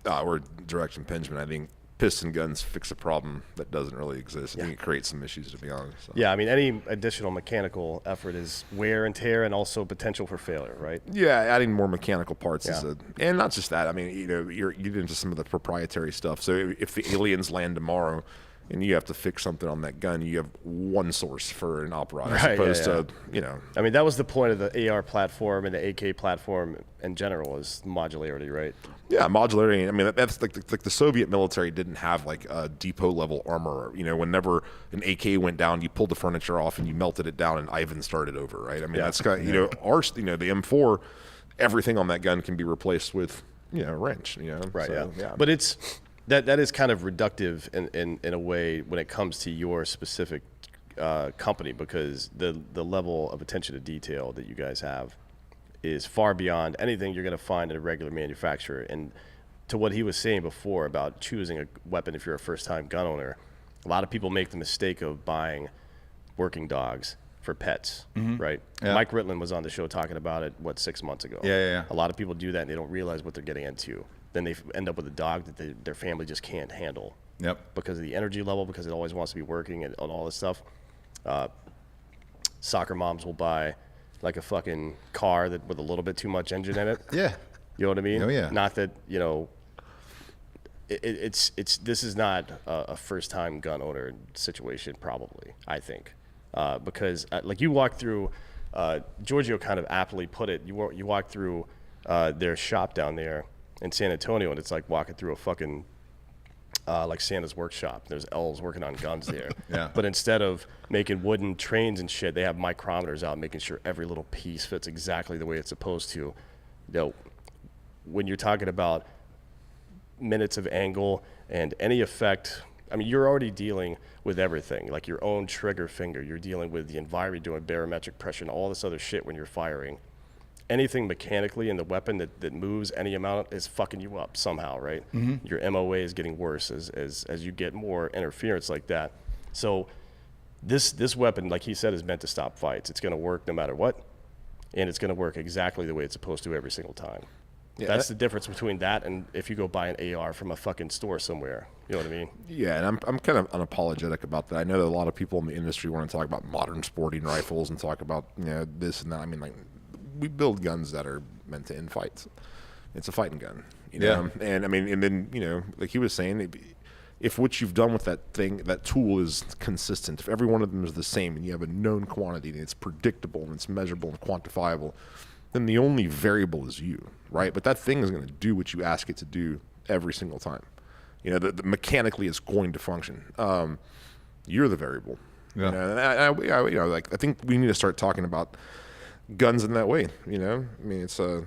We're direct impingement. I think piston guns fix a problem that doesn't really exist. I think it creates some issues, to be honest. So.
Yeah, I mean, any additional mechanical effort is wear and tear and also potential for failure, right?
Yeah, adding more mechanical parts
Yeah.
and not just that. I mean, you get into some of the proprietary stuff. So if the aliens land tomorrow and you have to fix something on that gun, you have one source for an operator as
Right,
opposed
yeah.
to,
I mean, that was the point of the AR platform and the AK platform in general is modularity, right?
Yeah, modularity. I mean, that's like the Soviet military didn't have like a depot level armor. Whenever an AK went down, you pulled the furniture off and you melted it down, and Ivan started over, right? I mean, that's kind of, the M4, everything on that gun can be replaced with, a wrench.
Right.
So,
yeah. But it's that is kind of reductive in a way when it comes to your specific company, because the level of attention to detail that you guys have is far beyond anything you're going to find in a regular manufacturer. And to what he was saying before about choosing a weapon if you're a first-time gun owner, a lot of people make the mistake of buying working dogs for pets, right?
Yeah.
Mike Ritland was on the show talking about it, 6 months ago?
Yeah.
A lot of people do that and they don't realize what they're getting into. Then they end up with a dog that their family just can't handle.
Yep.
Because of the energy level, because it always wants to be working and all this stuff. Soccer moms will buy like a fucking car with a little bit too much engine in it.
Yeah.
You know what I mean?
Oh, yeah.
Not that, this is not a first time gun owner situation, probably, I think. Because like you walk through, Giorgio kind of aptly put it, you walk through their shop down there in San Antonio, and it's like walking through a fucking like Santa's workshop. There's elves working on guns there.
Yeah.
But instead of making wooden trains and shit, they have micrometers out making sure every little piece fits exactly the way it's supposed to. When you're talking about minutes of angle and any effect, I mean, you're already dealing with everything, like your own trigger finger. You're dealing with the environment, doing barometric pressure and all this other shit when you're firing. Anything mechanically in the weapon that moves any amount is fucking you up somehow, right? Mm-hmm. Your MOA is getting worse as you get more interference like that. So this weapon, like he said, is meant to stop fights. It's going to work no matter what, and it's going to work exactly the way it's supposed to every single time.
Yeah,
That's the difference between that and if you go buy an AR from a fucking store somewhere. You know what I mean?
Yeah, and I'm kind of unapologetic about that. I know that a lot of people in the industry want to talk about modern sporting rifles and talk about this and that. I mean, like, we build guns that are meant to end fights. It's a fighting gun, know? And I mean, and then, like he was saying, if what you've done with that tool is consistent, if every one of them is the same and you have a known quantity and it's predictable and it's measurable and quantifiable, then the only variable is you, right? But that thing is going to do what you ask it to do every single time. The mechanically it's going to function. You're the variable.
Yeah.
And I think we need to start talking about guns in that way. I mean, it's a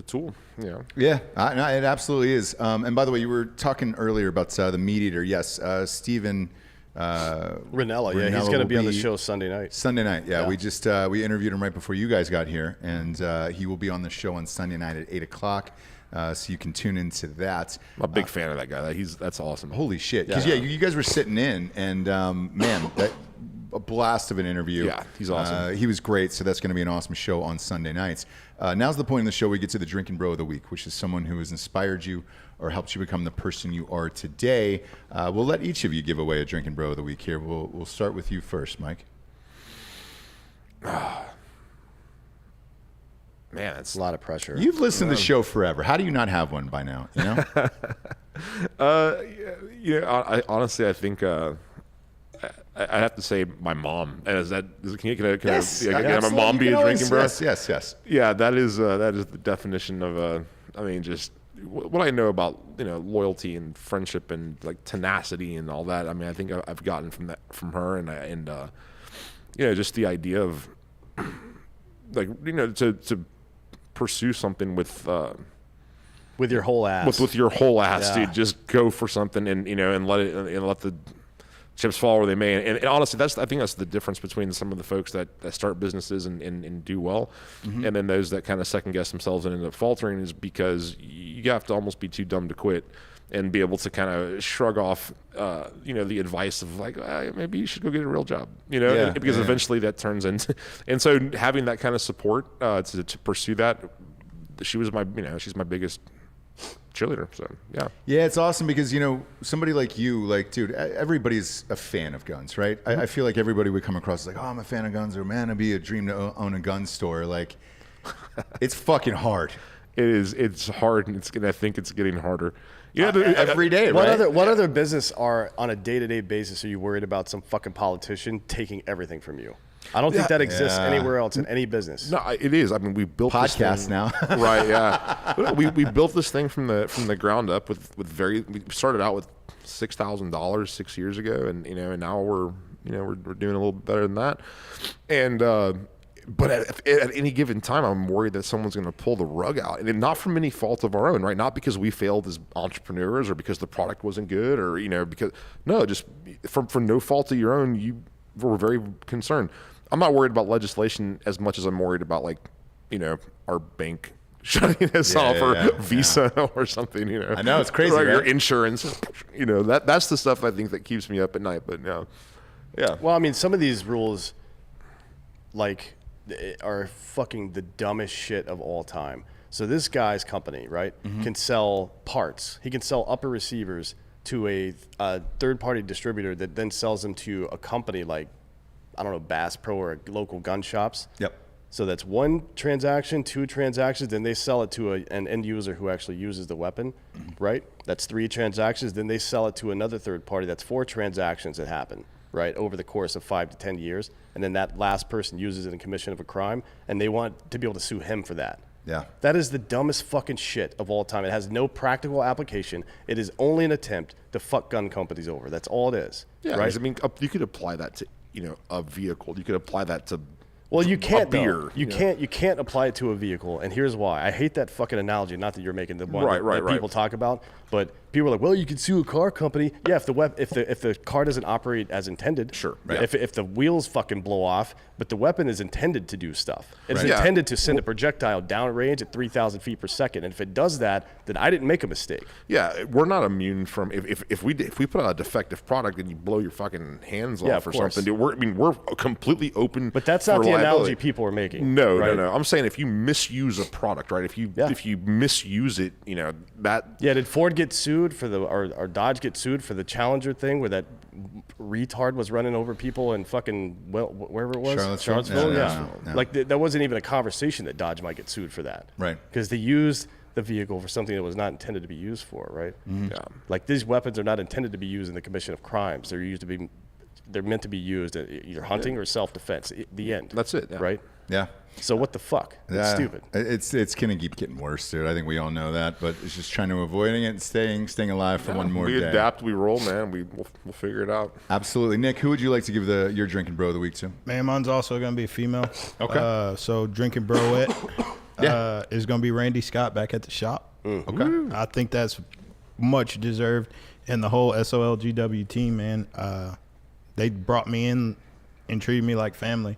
tool.
Yeah, no, it absolutely is. And by the way, you were talking earlier about the meat eater. Yes, Stephen
Ranella, yeah, he's going to be on the show Sunday night.
Sunday night, yeah. We just we interviewed him right before you guys got here, and he will be on the show on Sunday night at 8:00. So you can tune into that.
I'm a big fan of that guy. That's awesome.
Holy shit! Because you guys were sitting in, and man, a blast of an interview.
Yeah, he's awesome.
He was great. So that's going to be an awesome show on Sunday nights. Now's the point in the show we get to the Drinkin' Bro of the Week, which is someone who has inspired you or helped you become the person you are today. We'll let each of you give away a Drinkin' Bro of the Week here. We'll start with you first, Mike.
Man, it's
a lot of pressure.
You've listened to the show forever. How do you not have one by now?
I honestly, I think I have to say my mom. And can my mom be a Drinkin' Bro?
Yes.
Yeah, that is the definition of what I know about loyalty and friendship and like tenacity and all that. I mean, I think I've gotten from her, and just the idea of like to pursue something with
your whole ass.
With your whole ass,
Yeah.
dude. Just go for something and let the chips fall where they may. And honestly, I think that's the difference between some of the folks that start businesses and do well, and then those that kind of second guess themselves and end up faltering, is because you have to almost be too dumb to quit and be able to kind of shrug off, the advice of like, maybe you should go get a real job, because eventually that turns into, and so having that kind of support to pursue that, she was she's my biggest cheerleader. So
yeah, it's awesome because somebody like you, like, dude, everybody's a fan of guns, right? I feel like everybody would come across like, oh, I'm a fan of guns, or man, it'd be a dream to own a gun store. Like, it's fucking hard.
It is. It's hard, and I think it's getting harder.
Every day, right?
What other business are on a day-to-day basis are you worried about some fucking politician taking everything from you? I don't think that exists anywhere else in any business.
No, it is. I mean, we built
podcasts
this thing,
now,
right? Yeah, we built this thing from the ground up we started out with $6,000 6 years ago, and now we're doing a little better than that, and but at any given time, I'm worried that someone's going to pull the rug out, and not from any fault of our own, right? Not because we failed as entrepreneurs or because the product wasn't good, or just for no fault of your own, you were very concerned. I'm not worried about legislation as much as I'm worried about our bank shutting us off, or Visa or something.
I know, it's crazy, right?
Your insurance, that's the stuff I think that keeps me up at night. But yeah.
Well, I mean, some of these rules, like, are fucking the dumbest shit of all time. So this guy's company, right, can sell parts. He can sell upper receivers to a third-party distributor that then sells them to a company like, I don't know, Bass Pro or local gun shops.
Yep.
So that's one transaction, two transactions, then they sell it to an end user who actually uses the weapon, right? That's 3 transactions. Then they sell it to another third party. That's 4 transactions that happen, right, over the course of 5 to 10 years. And then that last person uses it in commission of a crime, and they want to be able to sue him for that.
Yeah.
That is the dumbest fucking shit of all time. It has no practical application. It is only an attempt to fuck gun companies over. That's all it is.
Yeah,
right?
I mean, you could apply that to a vehicle. You could apply that to
you can't
a beer.
Though. You can't apply it to a vehicle, and here's why. I hate that fucking analogy. Not that you're making the one that people talk about, but people are like, well, you can sue a car company. Yeah, if the car doesn't operate as intended,
sure.
Right.
If the wheels fucking blow off, but the weapon is intended to do stuff. It's intended to send a projectile downrange at 3,000 feet per second, and if it does that, then I didn't make a mistake.
Yeah, we're not immune from if we put out a defective product and you blow your fucking hands off or
course.
something. We're completely open.
But that's not the analogy people are making.
No,
right?
no. I'm saying if you misuse a product, right? If you misuse it, that.
Yeah, did Ford get sued for or Dodge get sued for the Challenger thing where that retard was running over people in fucking wherever it was? Charlottesville. Yeah. Like that wasn't even a conversation that Dodge might get sued for that.
Right.
Because they used the vehicle for something that was not intended to be used for, right?
Mm-hmm. Yeah.
Like these weapons are not intended to be used in the commission of crimes. They're meant to be used either hunting or self-defense. The end.
That's it. Yeah.
Right?
Yeah.
So what the fuck? It's stupid.
It's gonna keep getting worse, dude. I think we all know that, but it's just trying to avoiding it and staying alive for one more day.
We adapt, we roll, man. We'll figure it out.
Absolutely, Nick. Who would you like to give your drinking bro of the week to?
Man, mine's also gonna be a female.
Okay.
So drinking broette is gonna be Randy Scott back at the shop.
Okay.
I think that's much deserved, and the whole SOLGW team, man. They brought me in and treated me like family.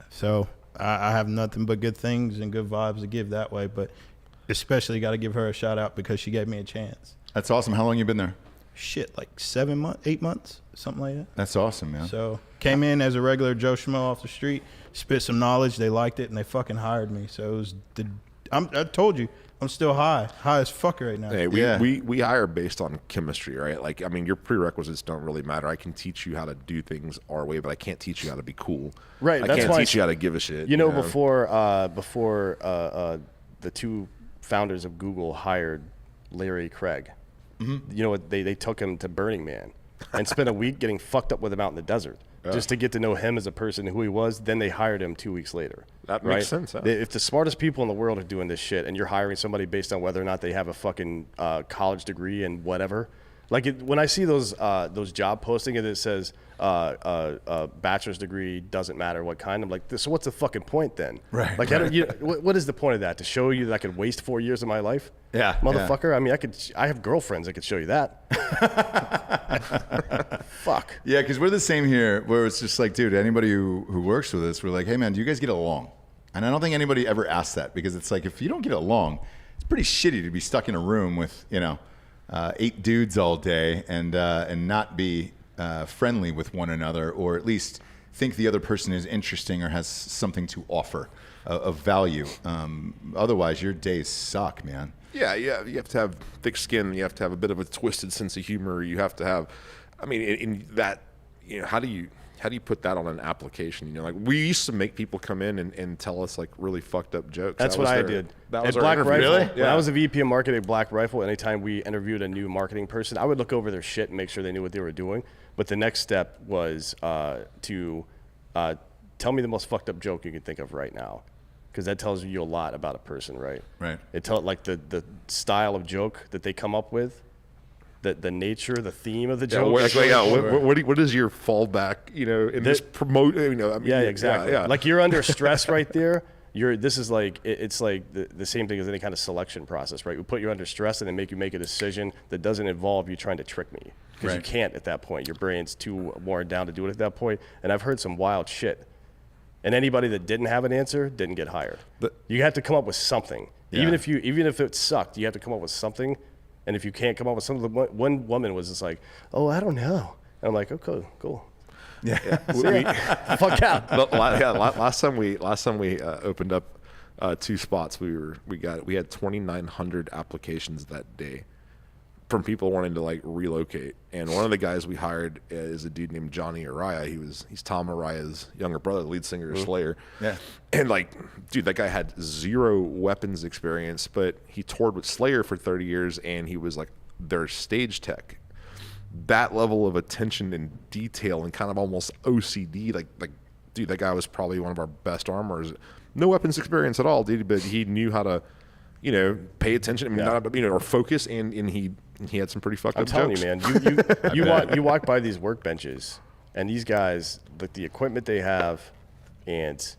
So I have nothing but good things and good vibes to give that way, but especially got to give her a shout out because she gave me a chance.
That's awesome. How long you been there?
Shit, like 7 months, 8 months, something like that.
That's awesome, man.
So came in as a regular Joe Schmo off the street, spit some knowledge. They liked it and they fucking hired me. So it was I told you, I'm still high as fuck right now.
Hey, we hire based on chemistry, right? Like, I mean, your prerequisites don't really matter. I can teach you how to do things our way, but I can't teach you how to be cool.
Right.
I can't teach you how to give a shit.
Before the 2 founders of Google hired Larry Craig, you know what? They took him to Burning Man and spent a week getting fucked up with him out in the desert. just to get to know him as a person, who he was. Then they hired him 2 weeks later.
That makes sense. Huh?
If the smartest people in the world are doing this shit, and you're hiring somebody based on whether or not they have a fucking college degree and whatever, like when I see those job postings and it says bachelor's degree, doesn't matter what kind, I'm like, so what's the fucking point then?
Right.
Like, what is the point of that? To show you that I could waste 4 years of my life?
Yeah,
motherfucker. Yeah. I mean, I have girlfriends that could show you that. Fuck.
Yeah, because we're the same here, where it's just like, dude, anybody who works with us, we're like, hey man, do you guys get along? And I don't think anybody ever asks that, because it's like, if you don't get along, it's pretty shitty to be stuck in a room with 8 dudes all day and not be friendly with one another, or at least think the other person is interesting or has something to offer of value. Otherwise, your days suck, man.
Yeah, you have to have thick skin. You have to have a bit of a twisted sense of humor. You have to have, I mean, in that, how do you put that on an application? Like, we used to make people come in and tell us like really fucked up jokes.
That's what I did.
That was
at
our
Black
interview.
Rifle.
Really?
When I was a VP of marketing at Black Rifle, anytime we interviewed a new marketing person, I would look over their shit and make sure they knew what they were doing. But the next step was to tell me the most fucked up joke you can think of right now, because that tells you a lot about a person, right?
Right.
It tells like the style of joke that they come up with, the nature, the theme of the joke.
What is your fallback? In this promote.
Yeah, exactly.
Yeah.
Like, you're under stress right there. This is like, it's like the same thing as any kind of selection process, right? We put you under stress and then make you make a decision that doesn't involve you trying to trick me, because you can't at that point. Your brain's too worn down to do it at that point. And I've heard some wild shit. And anybody that didn't have an answer didn't get hired. You have to come up with something.
Yeah.
Even if it sucked, you have to come up with something. And if you can't come up with something, one woman was just like, "Oh, I don't know." And I'm like, "Okay, cool."
Yeah.
Fuck out.
Last time we opened up 2 spots, we had 2,900 applications that day from people wanting to like relocate. And one of the guys we hired is a dude named Johnny Araya. He's Tom Araya's younger brother, the lead singer of Slayer.
Yeah.
And like, dude, that guy had 0 weapons experience, but he toured with Slayer for 30 years, and he was like their stage tech. That level of attention and detail and kind of almost OCD, like, dude, that guy was probably one of our best armors. No weapons experience at all, dude, but he knew how to, pay attention. I mean, or focus, and he had some pretty fucked up jokes.
I'm telling you, man, you walk by these workbenches, and these guys, like, the equipment they have, and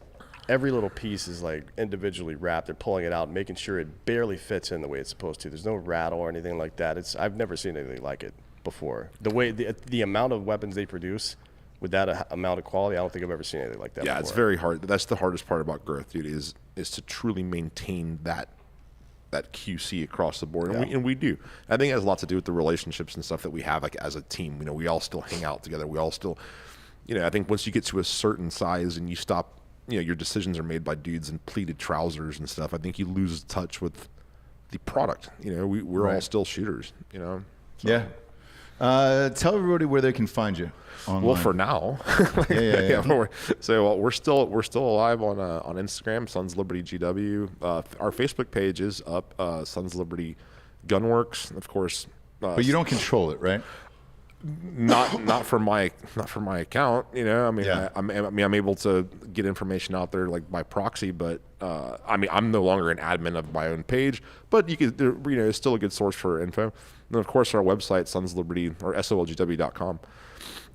every little piece is like individually wrapped. They're pulling it out, making sure it barely fits in the way it's supposed to. There's no rattle or anything like that. I've never seen anything like it before. The way the amount of weapons they produce with that amount of quality, I don't think I've ever seen anything like that.
Yeah,
before.
it's very hard. That's the hardest part about growth, dude, is to truly maintain that QC across the board, and we do. I think it has a lot to do with the relationships and stuff that we have, like, as a team. We all still hang out together. We all still, I think once you get to a certain size and you stop, your decisions are made by dudes in pleated trousers and stuff, I think you lose touch with the product. We're all still shooters. So.
Yeah. Tell everybody where they can find you online.
Well, for now,
yeah.
So we're still alive on Instagram, Sons Liberty GW. Our Facebook page is up, Sons Liberty Gunworks, of course.
But you don't control it, right?
Not for my account. I'm able to get information out there like by proxy, but I'm no longer an admin of my own page. But you could, it's still a good source for info. And of course, our website, SonsLiberty or SOLGW.com.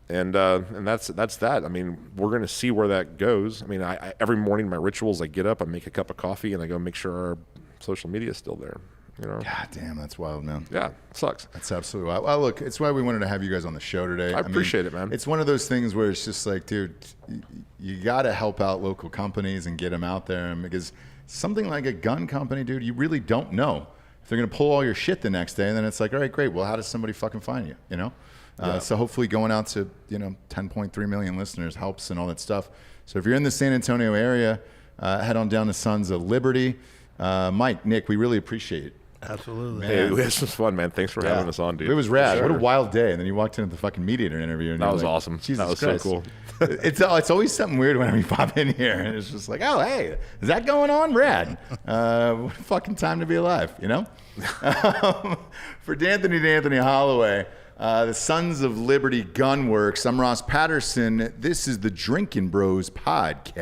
And that's that. I mean, we're going to see where that goes. I mean, I every morning, my rituals, I get up, I make a cup of coffee, and I go make sure our social media is still there.
God damn, that's wild, man.
Yeah, it sucks.
That's absolutely wild. Well, look, it's why we wanted to have you guys on the show today.
I appreciate it, man.
It's one of those things where it's just like, dude, you got to help out local companies and get them out there. And because something like a gun company, dude, you really don't know if they're going to pull all your shit the next day. And then it's like, all right, great. Well, how does somebody fucking find you, So hopefully going out to, 10.3 million listeners helps and all that stuff. So if you're in the San Antonio area, head on down to Sons of Liberty. Mike, Nick, we really appreciate it.
Absolutely.
Hey, this was fun, man. Thanks for having us on, dude.
It was rad.
Sure.
What a wild day. And then you walked into the fucking Meat Eater interview. And
that
you're
was
like,
awesome.
Jesus
that was
Christ.
so cool.
It's always something weird whenever you pop in here. And it's just like, oh, hey, is that going on? Rad. What a fucking time to be alive, For D'Anthony Holloway, The Sons of Liberty Gunworks. I'm Ross Patterson. This is the Drinkin' Bros podcast.